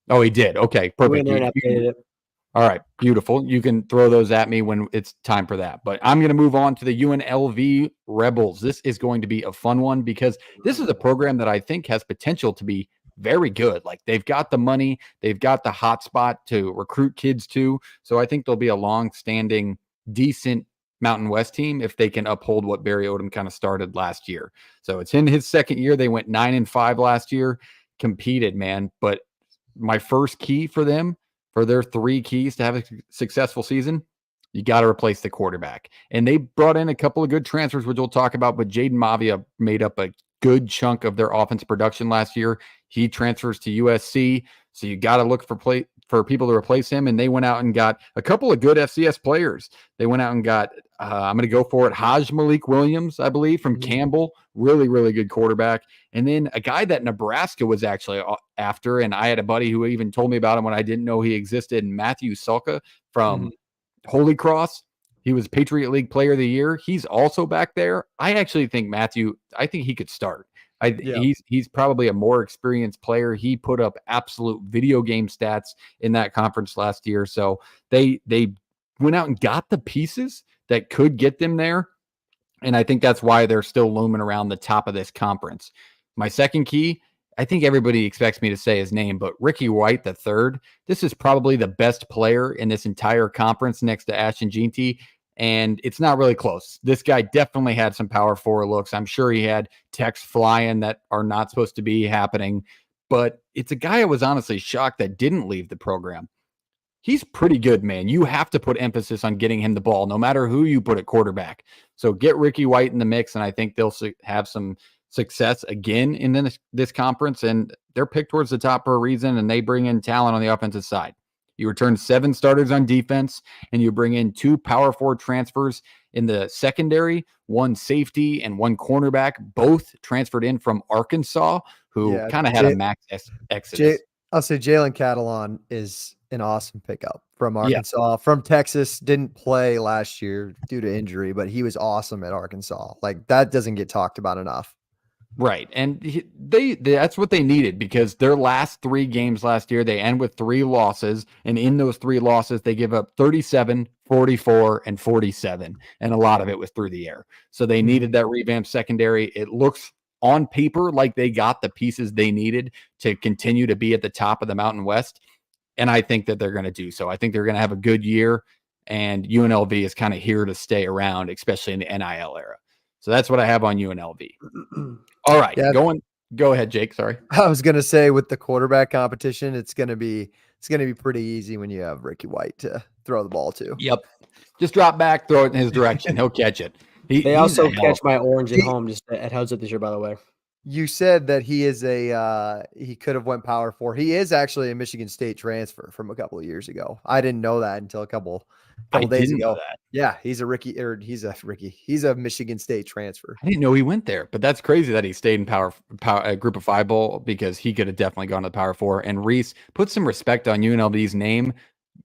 Speaker 1: Oh, he did. Okay, perfect.
Speaker 3: It.
Speaker 1: All right, beautiful. You can throw those at me when it's time for that. But I'm going to move on to the UNLV Rebels. This is going to be a fun one because this is a program that I think has potential to be very good. Like, they've got the money, they've got the hot spot to recruit kids to. So I think they'll be a long-standing, decent Mountain West team if they can uphold what Barry Odom kind of started last year. So it's in his second year. They went 9-5 last year, competed, man. But my first key for them, for their 3 keys to have a successful season, you got to replace the quarterback. And they brought in a couple of good transfers, which we'll talk about, but Jaden Mavia made up a good chunk of their offense production last year. He transfers to USC, so you got to look for people to replace him, and they went out and got a couple of good FCS players. They went out and got, I'm going to go for it, Haj Malik Williams, I believe, from Campbell. Really, really good quarterback. And then a guy that Nebraska was actually after, and I had a buddy who even told me about him when I didn't know he existed, Matthew Sulka from Holy Cross. He was Patriot League Player of the Year. He's also back there. I actually think I think he could start. He's probably a more experienced player. He put up absolute video game stats in that conference last year. So they went out and got the pieces that could get them there. And I think that's why they're still looming around the top of this conference. My second key, I think everybody expects me to say his name, but Ricky White III. This is probably the best player in this entire conference next to Ashton Jeanty. And it's not really close. This guy definitely had some Power 4 looks. I'm sure he had texts flying that are not supposed to be happening. But it's a guy I was honestly shocked that didn't leave the program. He's pretty good, man. You have to put emphasis on getting him the ball, no matter who you put at quarterback. So get Ricky White in the mix, and I think they'll have some success again in this conference. And they're picked towards the top for a reason, and they bring in talent on the offensive side. You return 7 starters on defense, and you bring in 2 Power 4 transfers in the secondary, 1 safety and 1 cornerback, both transferred in from Arkansas, who
Speaker 2: Yeah,
Speaker 1: kind of had a max exodus.
Speaker 2: I'll say Jalen Catalon is an awesome pickup from
Speaker 1: Yeah.
Speaker 2: Arkansas. From Texas, didn't play last year due to injury, but he was awesome at Arkansas. Like, that doesn't get talked about enough.
Speaker 1: Right. And that's what they needed, because their last 3 games last year, they end with 3 losses. And in those 3 losses, they give up 37, 44, and 47. And a lot of it was through the air. So they needed that revamped secondary. It looks on paper like they got the pieces they needed to continue to be at the top of the Mountain West. And I think that they're going to do so. I think they're going to have a good year. And UNLV is kind of here to stay around, especially in the NIL era. So that's what I have on UNLV. All right.
Speaker 2: Yeah.
Speaker 1: Go ahead, Jake. Sorry.
Speaker 2: I was gonna say, with the quarterback competition, it's gonna be pretty easy when you have Ricky White to throw the ball to.
Speaker 1: Yep. Just drop back, throw it in his direction. He'll catch it.
Speaker 3: They also catch my orange at home just at Heads Up this year, by the way.
Speaker 2: You said that he is he could have went Power 4. He is actually a Michigan State transfer from a couple of years ago. I didn't know that until a couple days ago.
Speaker 1: Know that.
Speaker 2: Yeah, he's a Michigan State transfer.
Speaker 1: I didn't know he went there, but that's crazy that he stayed in Power Group of 5 bowl, because he could have definitely gone to the Power 4. And Reese, put some respect on UNLV's name.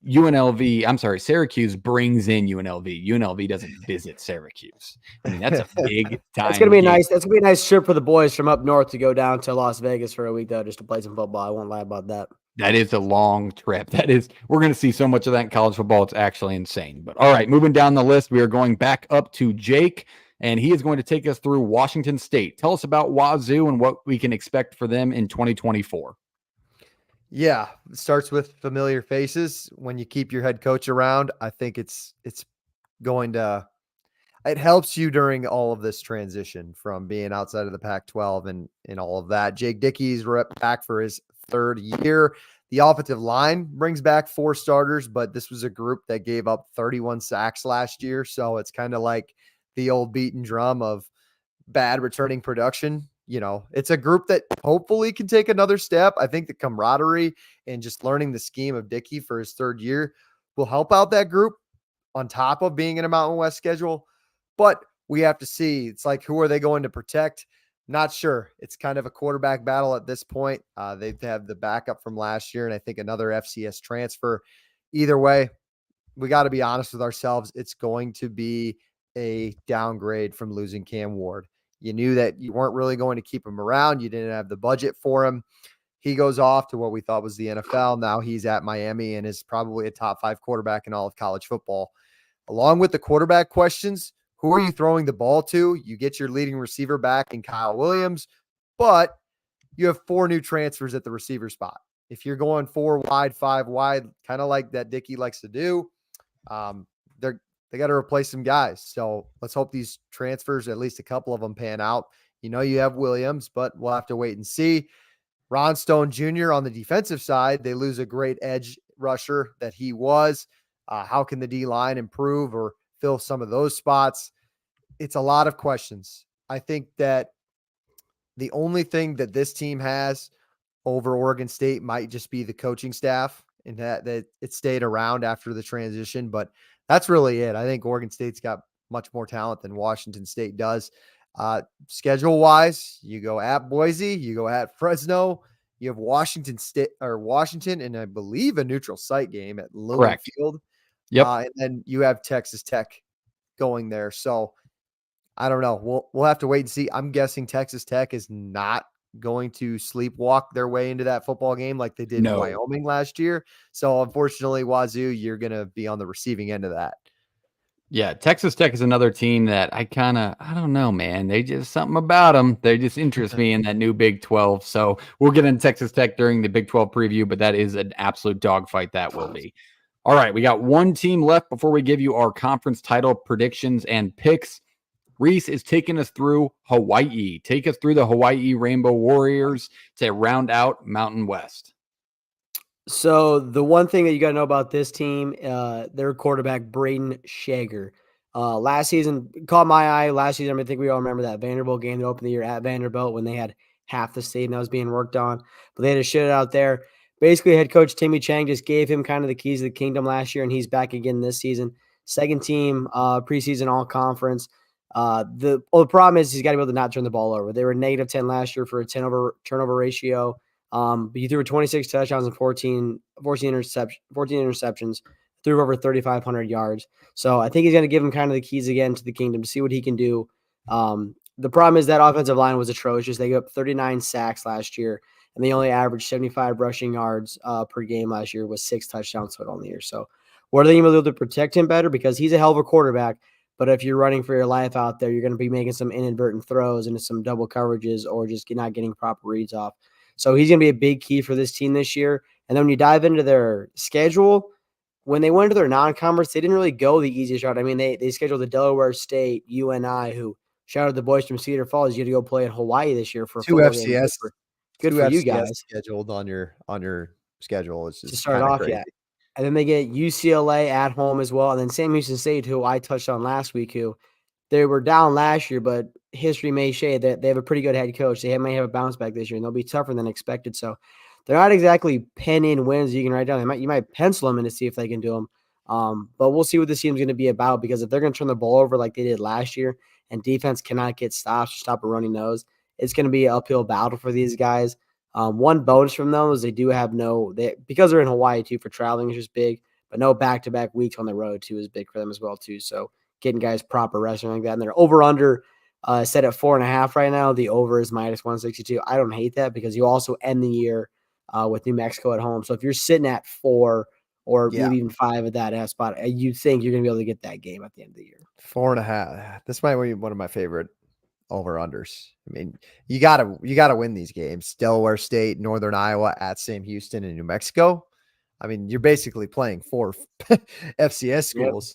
Speaker 1: Syracuse brings in UNLV. UNLV doesn't visit Syracuse. I mean, that's a big time.
Speaker 3: That's gonna be nice. That's gonna be a nice trip for the boys from up north to go down to Las Vegas for a week, though, just to play some football. I won't lie about that.
Speaker 1: That is a long trip. We're going to see so much of that in college football. It's actually insane. But all right, moving down the list, we are going back up to Jake, and he is going to take us through Washington State. Tell us about Wazoo and what we can expect for them in 2024.
Speaker 2: Yeah, it starts with familiar faces. When you keep your head coach around, I think it's going to it helps you during all of this transition from being outside of the Pac-12 and all of that. Jake Dickey's back for his 3rd year. The offensive line brings back 4 starters, but this was a group that gave up 31 sacks last year. So it's kind of like the old beaten drum of bad returning production. You know, it's a group that hopefully can take another step. I think the camaraderie and just learning the scheme of Dickey for his 3rd year will help out that group on top of being in a Mountain West schedule. But we have to see. It's like, who are they going to protect? Not sure. It's kind of a quarterback battle at this point. They have the backup from last year, and I think another FCS transfer. Either way, we got to be honest with ourselves. It's going to be a downgrade from losing Cam Ward. You knew that you weren't really going to keep him around. You didn't have the budget for him. He goes off to what we thought was the NFL. Now he's at Miami and is probably a top 5 quarterback in all of college football. Along with the quarterback questions, who are you throwing the ball to? You get your leading receiver back in Kyle Williams, but you have 4 new transfers at the receiver spot. If you're going 4 wide, 5 wide, kind of like that Dickey likes to do, they got to replace some guys. So let's hope these transfers, at least a couple of them, pan out. You know, you have Williams, but we'll have to wait and see. Ron Stone Jr. on the defensive side, they lose a great edge rusher that he was. How can the D-line improve or fill some of those spots? It's a lot of questions. I think that the only thing that this team has over Oregon State might just be the coaching staff, and that it stayed around after the transition. But that's really it. I think Oregon State's got much more talent than Washington State does. Schedule-wise, you go at Boise, you go at Fresno, you have Washington, and I believe a neutral site game at Lilly Field.
Speaker 1: Yep.
Speaker 2: And then you have Texas Tech going there. So I don't know. We'll have to wait and see. I'm guessing Texas Tech is not going to sleepwalk their way into that football game like they did in Wyoming last year. So unfortunately, Wazoo, you're going to be on the receiving end of that.
Speaker 1: Yeah, Texas Tech is another team that I don't know, man. They just, something about them. They just interest me in that new Big 12. So we'll get into Texas Tech during the Big 12 preview, but that is an absolute dogfight that will be. All right, we got one team left before we give you our conference title predictions and picks. Reese is taking us through Hawaii. Take us through the Hawaii Rainbow Warriors to round out Mountain West.
Speaker 3: So the one thing that you got to know about this team, their quarterback, Braden Shager. Last season, caught my eye. Last season, I think we all remember that Vanderbilt game that opened the year at Vanderbilt when they had half the stadium that was being worked on. But they had to shit it out there. Basically, head coach Timmy Chang just gave him kind of the keys to the kingdom last year, and he's back again this season. Second team, preseason all-conference. The problem is he's got to be able to not turn the ball over. They were -10 last year for a turnover ratio. But he threw 26 touchdowns and 14 interceptions, threw over 3,500 yards. So I think he's going to give him kind of the keys again to the kingdom to see what he can do. The problem is that offensive line was atrocious. They gave up 39 sacks last year, and they only averaged 75 rushing yards per game last year with 6 touchdowns total on the year. So what are they going to be able to protect him better? Because he's a hell of a quarterback. But if you're running for your life out there, you're going to be making some inadvertent throws into some double coverages or just not getting proper reads off. So he's going to be a big key for this team this year. And then when you dive into their schedule, when they went to their non-conference, they didn't really go the easiest route. I mean, they scheduled the Delaware State, UNI, who shout out the boys from Cedar Falls. You had to go play in Hawaii this year for a
Speaker 2: 2
Speaker 3: football game.
Speaker 2: FCS.
Speaker 3: Good for you guys.
Speaker 2: Scheduled on your schedule. It's just
Speaker 3: to start off,
Speaker 2: crazy.
Speaker 3: yeah. And then they get UCLA at home as well. And then Sam Houston State, who I touched on last week, who they were down last year, but history may shade that they have a pretty good head coach. They may have a bounce back this year, and they'll be tougher than expected. So they're not exactly pen in wins you can write down. You might pencil them in to see if they can do them. But we'll see what this team's going to be about, because if they're going to turn the ball over like they did last year and defense cannot get stops or stop a running nose, it's going to be an uphill battle for these guys. One bonus from them is they do have because they're in Hawaii too for traveling is just big, but no back-to-back weeks on the road too is big for them as well too. So getting guys proper rest and like that. And they're over-under set at 4.5 right now. The over is -162. I don't hate that because you also end the year with New Mexico at home. So if you're sitting at 4 or maybe even 5 at that spot, you think you're going to be able to get that game at the end of the year.
Speaker 2: 4.5. This might be one of my favorite over-unders. I mean, you gotta win these games. Delaware State, Northern Iowa at Sam Houston and New Mexico. I mean, you're basically playing 4 FCS schools.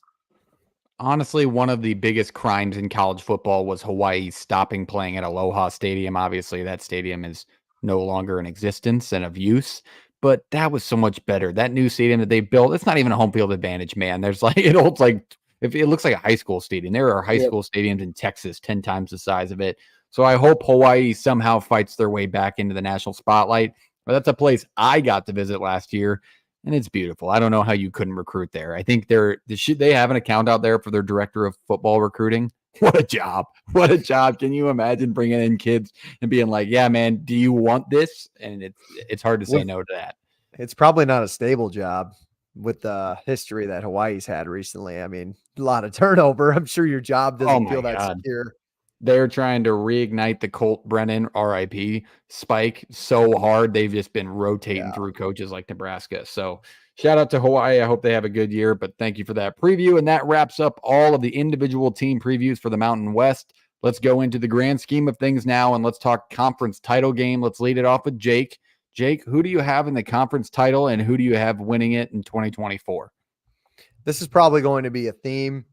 Speaker 1: Honestly, one of the biggest crimes in college football was Hawaii stopping playing at Aloha Stadium. Obviously, that stadium is no longer in existence and of use, but that was so much better. That new stadium that they built, it's not even a home field advantage, man. There's like, it holds like, if it looks like a high school stadium. There are high school stadiums in Texas 10 times the size of it. So I hope Hawaii somehow fights their way back into the national spotlight. But that's a place I got to visit last year, and it's beautiful. I don't know how you couldn't recruit there. I think they have an account out there for their director of football recruiting. What a job. What a job. Can you imagine bringing in kids and being like, yeah, man, do you want this? And it's hard to say no to that.
Speaker 2: It's probably not a stable job with the history that Hawaii's had recently. I mean, a lot of turnover. I'm sure your job doesn't feel that secure.
Speaker 1: They're trying to reignite the Colt Brennan RIP spike so hard. They've just been rotating through coaches like Nebraska. So shout out to Hawaii. I hope they have a good year, but thank you for that preview. And that wraps up all of the individual team previews for the Mountain West. Let's go into the grand scheme of things now, and let's talk conference title game. Let's lead it off with Jake. Jake, who do you have in the conference title, and who do you have winning it in 2024?
Speaker 2: This is probably going to be a theme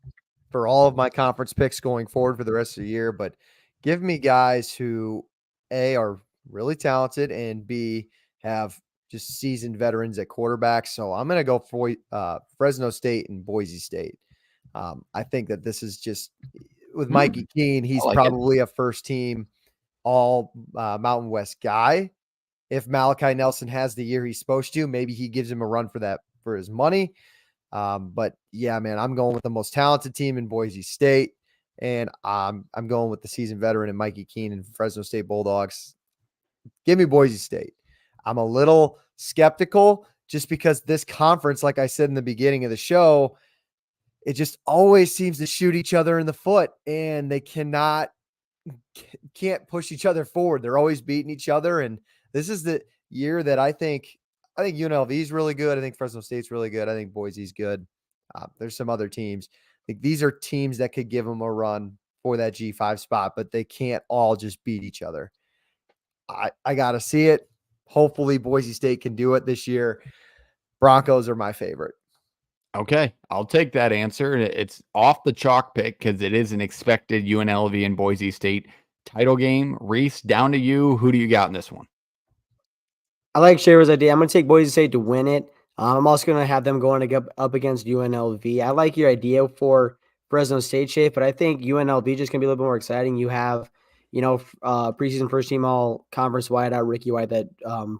Speaker 2: for all of my conference picks going forward for the rest of the year, but give me guys who A, are really talented, and B, have just seasoned veterans at quarterback. So I'm going to go for Fresno State and Boise State. I think that this is just with Mikey Keene, he's probably a first team all Mountain West guy. If Malachi Nelson has the year he's supposed to, maybe he gives him a run for his money. But yeah, man, I'm going with the most talented team in Boise State, and I'm going with the seasoned veteran and Mikey Keene and Fresno State Bulldogs. Give me Boise State. I'm a little skeptical just because this conference, like I said in the beginning of the show, it just always seems to shoot each other in the foot, and they can't push each other forward. They're always beating each other, and this is the year that I think UNLV is really good. I think Fresno State's really good. I think Boise's good. There's some other teams. I think these are teams that could give them a run for that G5 spot, but they can't all just beat each other. I got to see it. Hopefully Boise State can do it this year. Broncos are my favorite.
Speaker 1: Okay, I'll take that answer. It's off the chalk pick because it is an expected UNLV and Boise State title game. Reese, down to you. Who do you got in this one?
Speaker 3: I like Sherwood's idea. I'm going to take Boise State to win it. I'm also going to have them going up against UNLV. I like your idea for Fresno State shape, but I think UNLV just going to be a little bit more exciting. You have, preseason first team all conference wideout Ricky White that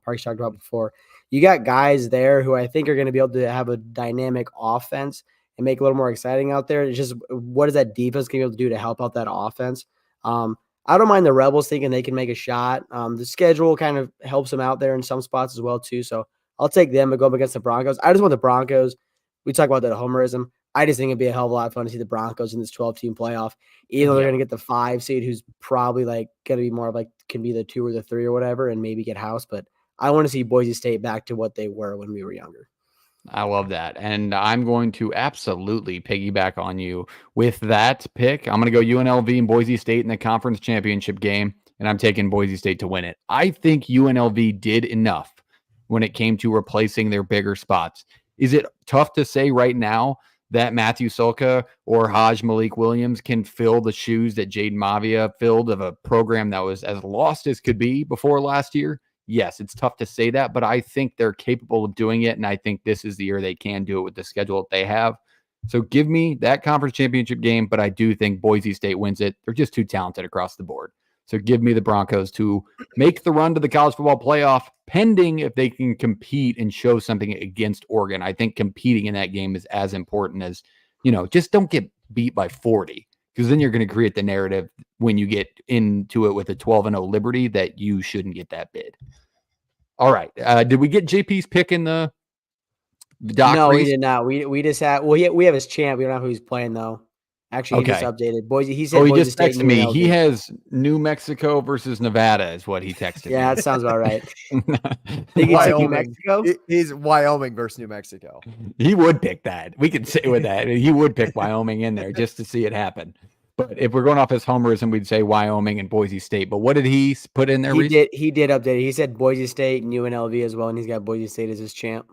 Speaker 3: Parks talked about before. You got guys there who I think are going to be able to have a dynamic offense, and make it a little more exciting out there. It's just what is that defense going to be able to do to help out that offense? I don't mind the Rebels thinking they can make a shot. The schedule kind of helps them out there in some spots as well too. So I'll take them and go up against the Broncos. I just want the Broncos. We talk about that homerism. I just think it'd be a hell of a lot of fun to see the Broncos in this 12-team playoff, even though they're going to get the 5 seed, who's probably like going to be more like can be the 2 or the 3 or whatever, and maybe get housed. But I want to see Boise State back to what they were when we were younger.
Speaker 1: I love that. And I'm going to absolutely piggyback on you with that pick. I'm going to go UNLV and Boise State in the conference championship game, and I'm taking Boise State to win it. I think UNLV did enough when it came to replacing their bigger spots. Is it tough to say right now that Matthew Sulka or Haj Malik Williams can fill the shoes that Jaden Mavia filled of a program that was as lost as could be before last year? Yes, it's tough to say that, but I think they're capable of doing it, and I think this is the year they can do it with the schedule that they have. So give me that conference championship game, but I do think Boise State wins it. They're just too talented across the board. So give me the Broncos to make the run to the college football playoff, pending if they can compete and show something against Oregon. I think competing in that game is as important as, just don't get beat by 40, because then you're going to create the narrative when you get into it with a 12-0 Liberty that you shouldn't get that bid. All right. Did we get JP's pick in the doc?
Speaker 3: No, we did not. We just have we have his champ. We don't know who he's playing though. Actually, he just updated Boise. He said
Speaker 1: he
Speaker 3: Boise
Speaker 1: just
Speaker 3: State
Speaker 1: texted me.
Speaker 3: UNLV.
Speaker 1: He has New Mexico versus Nevada is what he texted me.
Speaker 3: Yeah, that sounds about right.
Speaker 2: Think he's New Mexico? He's Wyoming versus New Mexico.
Speaker 1: He would pick that. We could say with that. He would pick Wyoming in there just to see it happen. But if we're going off his homerism, we'd say Wyoming and Boise State. But what did he put in there?
Speaker 3: He did update it. He said Boise State and UNLV as well, and he's got Boise State as his champ.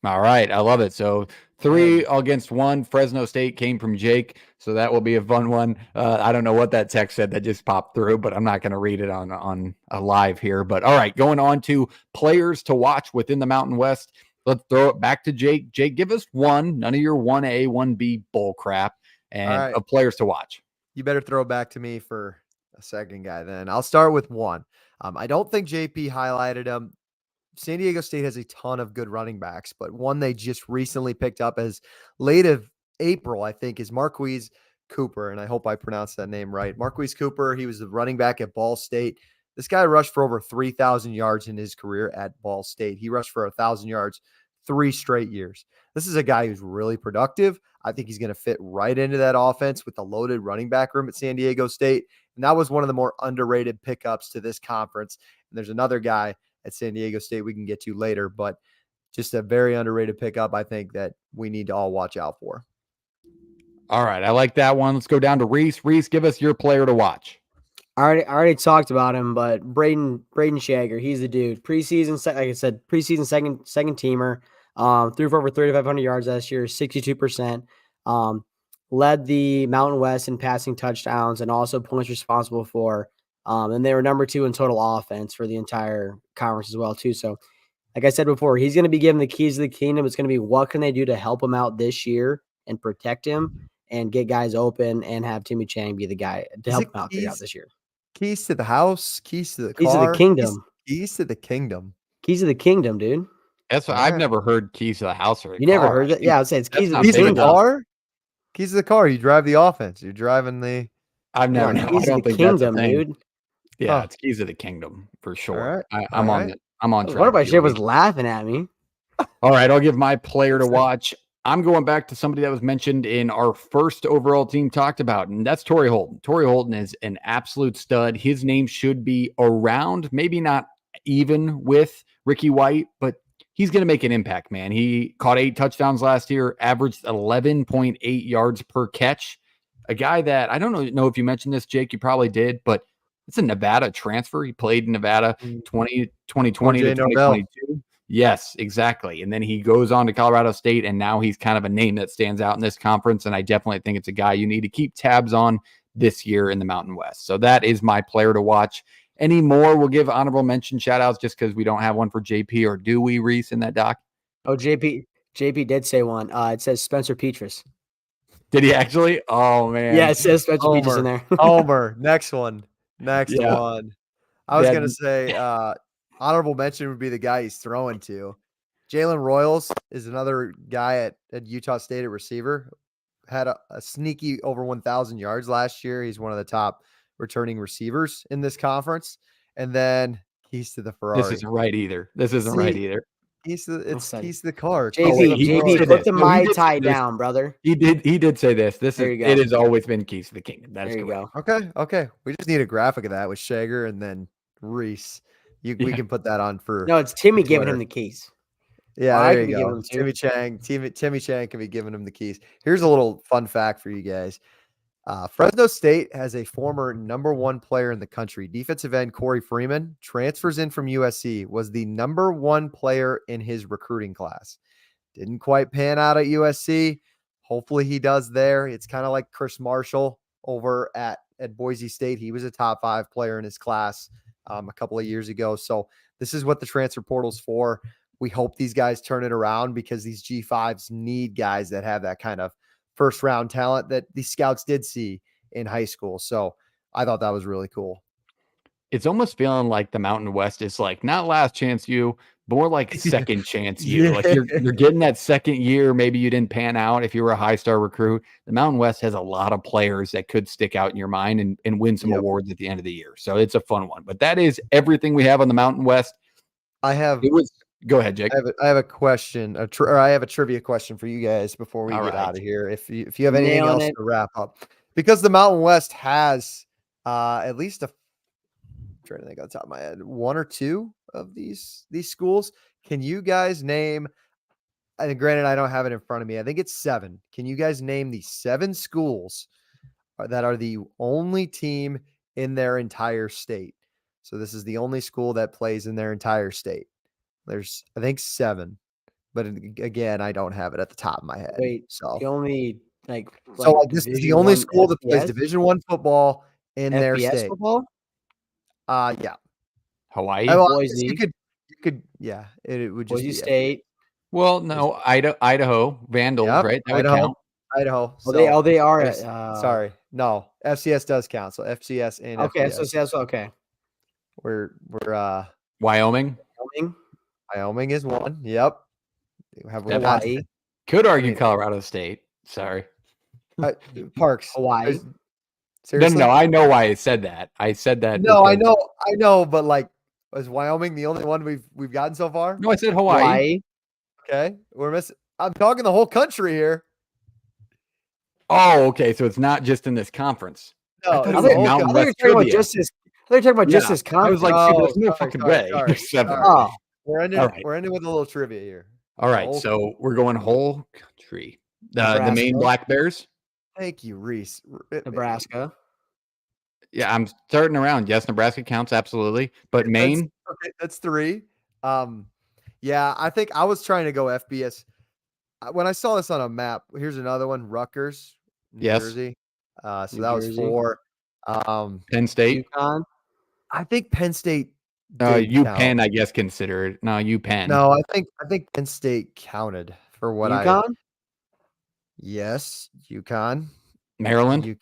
Speaker 1: All right. I love it. So 3 against 1. Fresno State came from Jake. So that will be a fun one. I don't know what that text said that just popped through, but I'm not going to read it on a live here. But all right, going on to players to watch within the Mountain West. Let's throw it back to Jake. Jake, give us one, none of your 1A, 1B bull crap, and of players to watch.
Speaker 2: You better throw it back to me for a second guy then. I'll start with one. I don't think JP highlighted him. San Diego State has a ton of good running backs, but one they just recently picked up as late of April, I think, is Marquise Cooper. And I hope I pronounced that name right. Marquise Cooper, he was the running back at Ball State. This guy rushed for over 3,000 yards in his career at Ball State. He rushed for 1,000 yards 3 straight years. This is a guy who's really productive. I think he's going to fit right into that offense with the loaded running back room at San Diego State. And that was one of the more underrated pickups to this conference. And there's another guy at San Diego State we can get to later, but just a very underrated pickup, I think, that we need to all watch out for.
Speaker 1: All right. I like that one. Let's go down to Reese. Reese, give us your player to watch.
Speaker 3: I already talked about him, but Braden Shager, he's the dude. Preseason, like I said, preseason second teamer. Threw for over 3,500 yards last year, 62%. Led the Mountain West in passing touchdowns and also points responsible for. And they were number 2 in total offense for the entire conference as well, too. So, like I said before, he's going to be given the keys to the kingdom. It's going to be what can they do to help him out this year and protect him and get guys open and have Timmy Chang be the guy to help him out this year.
Speaker 2: Keys to the house, keys to the car.
Speaker 3: Keys to the kingdom.
Speaker 2: Keys to the kingdom.
Speaker 3: Keys to the kingdom, dude.
Speaker 1: That's what I've never heard keys to the house or a
Speaker 3: you
Speaker 1: car.
Speaker 3: Never heard that? Yeah, I'd say it's keys to the
Speaker 2: keys
Speaker 3: kingdom.
Speaker 2: To the car? Keys to the car. You drive the offense. You're driving the.
Speaker 1: I've never.
Speaker 3: Keys to the kingdom, dude.
Speaker 1: Yeah, it's keys of the kingdom for sure.
Speaker 2: Right.
Speaker 1: I'm on track.
Speaker 3: What about shit was laughing at me?
Speaker 1: All right, I'll give my player to watch. I'm going back to somebody that was mentioned in our first overall team talked about, and that's Torrey Holton. Torrey Holton is an absolute stud. His name should be around, maybe not even with Ricky White, but he's going to make an impact, man. He caught 8 touchdowns last year, averaged 11.8 yards per catch. A guy that, I don't know if you mentioned this, Jake, you probably did, but it's a Nevada transfer. He played in Nevada 2020 to 2022. Yes, exactly. And then he goes on to Colorado State, and now he's kind of a name that stands out in this conference. And I definitely think it's a guy you need to keep tabs on this year in the Mountain West. So that is my player to watch. Any more? We'll give honorable mention shout outs just because we don't have one for JP, or do we, Reese, in that doc?
Speaker 3: Oh, JP did say one. It says Spencer Petras.
Speaker 1: Did he actually? Oh, man.
Speaker 3: Yeah, it says Spencer Petras in there.
Speaker 2: Homer. Next one. Next one. I was going to say honorable mention would be the guy he's throwing to. Jalen Royals is another guy at Utah State at receiver. had a sneaky over 1,000 yards last year. He's one of the top returning receivers in this conference. And then keys to the Ferrari.
Speaker 1: This isn't right either. This isn't right either.
Speaker 2: Keys to
Speaker 3: Listen.
Speaker 2: keys to the car.
Speaker 3: JB,
Speaker 1: he
Speaker 3: JB,
Speaker 1: did
Speaker 3: put
Speaker 1: this.
Speaker 3: the
Speaker 1: No, he
Speaker 3: Mai
Speaker 1: did
Speaker 3: Tai
Speaker 1: say this.
Speaker 3: down, brother.
Speaker 1: He did say this.
Speaker 3: There you go.
Speaker 1: It has always been keys to the kingdom. That is
Speaker 3: There you
Speaker 1: correct.
Speaker 3: go.
Speaker 2: Okay. We just need a graphic of that with Shager and then Reese. We can put that on for
Speaker 3: No, it's Timmy
Speaker 2: for
Speaker 3: giving
Speaker 2: Twitter.
Speaker 3: him the keys.
Speaker 2: Yeah,
Speaker 3: I
Speaker 2: there
Speaker 3: can
Speaker 2: you
Speaker 3: be
Speaker 2: go.
Speaker 3: giving them to.
Speaker 2: Timmy Chang can be giving him the keys. Here's a little fun fact for you guys. Fresno State has a former number 1 player in the country. Defensive end Corey Freeman transfers in from USC, was the number 1 player in his recruiting class. Didn't quite pan out at USC. Hopefully he does there. It's kind of like Chris Marshall over at Boise State. He was a top 5 player in his class a couple of years ago. So this is what the transfer portal's for. We hope these guys turn it around because these G5s need guys that have that kind of first round talent that these scouts did see in high school. So I thought that was really cool.
Speaker 1: It's almost feeling like the Mountain West is like not last chance you, more like second chance you. Like you're getting that second year. Maybe you didn't pan out if you were a high star recruit. The Mountain West has a lot of players that could stick out in your mind and win some awards at the end of the year. So it's a fun one. But that is everything we have on the Mountain West. Go ahead, Jake.
Speaker 2: I have a question, I have a trivia question for you guys before we get out of here. If you have anything else to wrap up, because the Mountain West has at least I'm trying to think on the top of my head, 1 or 2 of these schools. Can you guys name? And granted, I don't have it in front of me. I think it's 7. Can you guys name the 7 schools that are the only team in their entire state? So this is the only school that plays in their entire state. There's, I think, 7, but again, I don't have it at the top of my head.
Speaker 3: Wait,
Speaker 2: so
Speaker 3: the only
Speaker 2: this is the only school that plays Division I football in their state.
Speaker 3: Football?
Speaker 2: Yeah,
Speaker 1: Hawaii,
Speaker 3: Boise.
Speaker 2: You could, yeah. It would just
Speaker 3: Boise
Speaker 2: be
Speaker 3: State.
Speaker 1: Well, no, Idaho, Vandals, right? That would count.
Speaker 2: Idaho.
Speaker 3: So they are.
Speaker 2: Sorry, no. FCS does count. So FCS and
Speaker 3: okay.
Speaker 2: FBS.
Speaker 3: So okay.
Speaker 2: We're
Speaker 1: Wyoming.
Speaker 2: Wyoming is 1. Yep.
Speaker 3: Hawaii.
Speaker 1: Could argue Colorado State. Sorry.
Speaker 2: Parks.
Speaker 3: Hawaii.
Speaker 2: Seriously?
Speaker 1: No, I know why I said that. I said that.
Speaker 2: No, I know, but like, is Wyoming the only one we've gotten so far?
Speaker 1: No, I said Hawaii.
Speaker 2: Okay, we're missing. I'm talking the whole country here.
Speaker 1: Oh, okay. So it's not just in this conference.
Speaker 2: No,
Speaker 1: I thought you were talking about just this
Speaker 3: conference.
Speaker 1: I was like, there's no fucking way. There's 7.
Speaker 2: Oh, we're ending with a little trivia here.
Speaker 1: All right, so we're going whole country. The Maine Black Bears.
Speaker 2: Thank you, Reese.
Speaker 3: Nebraska.
Speaker 1: Yeah, I'm starting around. Yes, Nebraska counts absolutely, but Maine.
Speaker 2: That's 3. Yeah, I think I was trying to go FBS. When I saw this on a map, here's another one: Rutgers, New Jersey. So that was 4.
Speaker 1: Penn State.
Speaker 3: UConn.
Speaker 2: I think Penn State.
Speaker 1: UPenn, I guess, consider it. No, UPenn.
Speaker 2: No, I think Penn State counted for what
Speaker 3: UConn?
Speaker 2: Yes, UConn.
Speaker 1: Maryland.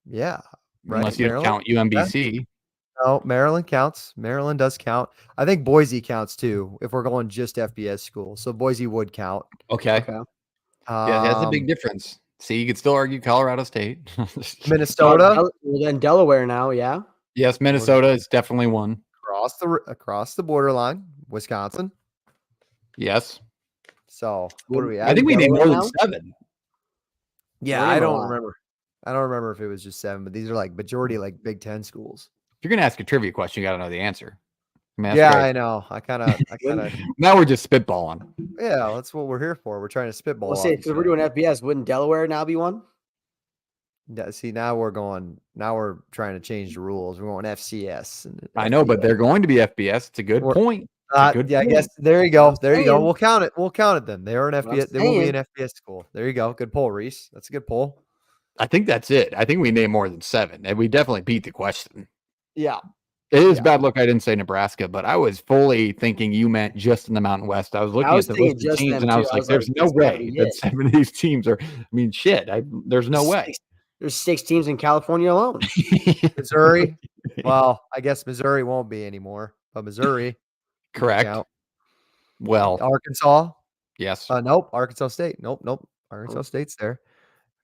Speaker 2: Yeah. Right.
Speaker 1: Unless you count UMBC.
Speaker 2: Yeah. No, Maryland counts. Maryland does count. I think Boise counts too, if we're going just FBS school. So Boise would count.
Speaker 1: Okay. Yeah, that's a big difference. See, you could still argue Colorado State.
Speaker 2: Minnesota.
Speaker 3: Then Delaware now, yeah.
Speaker 1: Yes, Minnesota is definitely 1.
Speaker 2: Across the borderline, Wisconsin.
Speaker 1: Yes.
Speaker 2: So what do we have?
Speaker 1: I think we need more than 7.
Speaker 2: Yeah, I don't remember. I don't remember if it was just 7, but these are like majority like Big Ten schools.
Speaker 1: If you're gonna ask a trivia question, you gotta know the answer.
Speaker 2: I know. I kind of.
Speaker 1: Now we're just spitballing.
Speaker 2: Yeah, that's what we're here for. We're trying to spitball.
Speaker 3: Well, see, because we're doing FBS, wouldn't Delaware now be 1?
Speaker 2: Yeah, see, now we're trying to change the rules. We're going FCS.
Speaker 1: I know, but they're going to be FBS. It's a good point.
Speaker 2: I guess there you go. There you go. We'll count it then. They are an FBS. They will be an FBS school. There you go. Good poll, Reese. That's a good poll.
Speaker 1: I think that's it. I think we named more than 7, and we definitely beat the question.
Speaker 2: Yeah.
Speaker 1: It is bad luck I didn't say Nebraska, but I was fully thinking you meant just in the Mountain West. I was looking at the list of teams, and I was like, there's no way that 7 of these teams are – I mean, shit. There's no way.
Speaker 3: There's 6 teams in California alone.
Speaker 2: Missouri. Well, I guess Missouri won't be anymore, but Missouri.
Speaker 1: Correct. Well,
Speaker 2: Arkansas.
Speaker 1: Yes.
Speaker 2: Nope. Arkansas State. Nope. Arkansas State's there.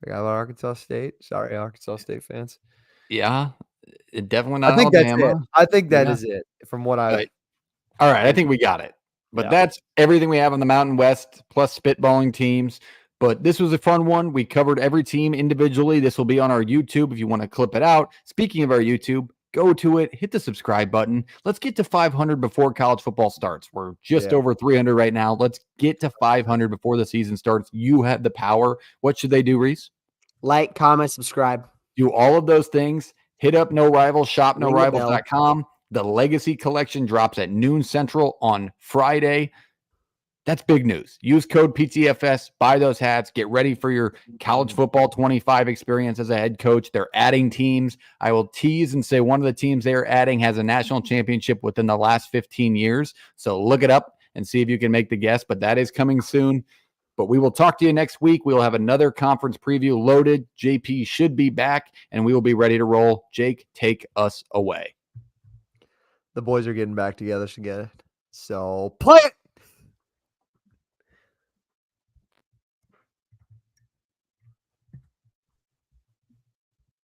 Speaker 2: I got Arkansas State. Sorry, Arkansas State fans.
Speaker 1: Yeah, definitely
Speaker 2: I
Speaker 1: not
Speaker 2: think that's it.
Speaker 1: Alabama.
Speaker 2: I think that
Speaker 1: Yeah.
Speaker 2: is it from what I've.
Speaker 1: Right. All right, I think we got it. But that's everything we have on the Mountain West plus spitballing teams. But this was a fun one. We covered every team individually. This will be on our YouTube if you want to clip it out. Speaking of our YouTube, go to it, hit the subscribe button. Let's get to 500 before college football starts. We're just over 300 right now. Let's get to 500 before the season starts. You have the power. What should they do, Reese?
Speaker 3: Like, comment, subscribe.
Speaker 1: Do all of those things. Hit up No Rivals, shop norivals.com. The Legacy Collection drops at noon Central on Friday. That's big news. Use code PTFS, buy those hats, get ready for your college football 25 experience as a head coach. They're adding teams. I will tease and say one of the teams they're adding has a national championship within the last 15 years. So look it up and see if you can make the guess, but that is coming soon. But we will talk to you next week. We'll have another conference preview loaded. JP should be back, and we will be ready to roll. Jake, take us away.
Speaker 2: The boys are getting back together again. So play it.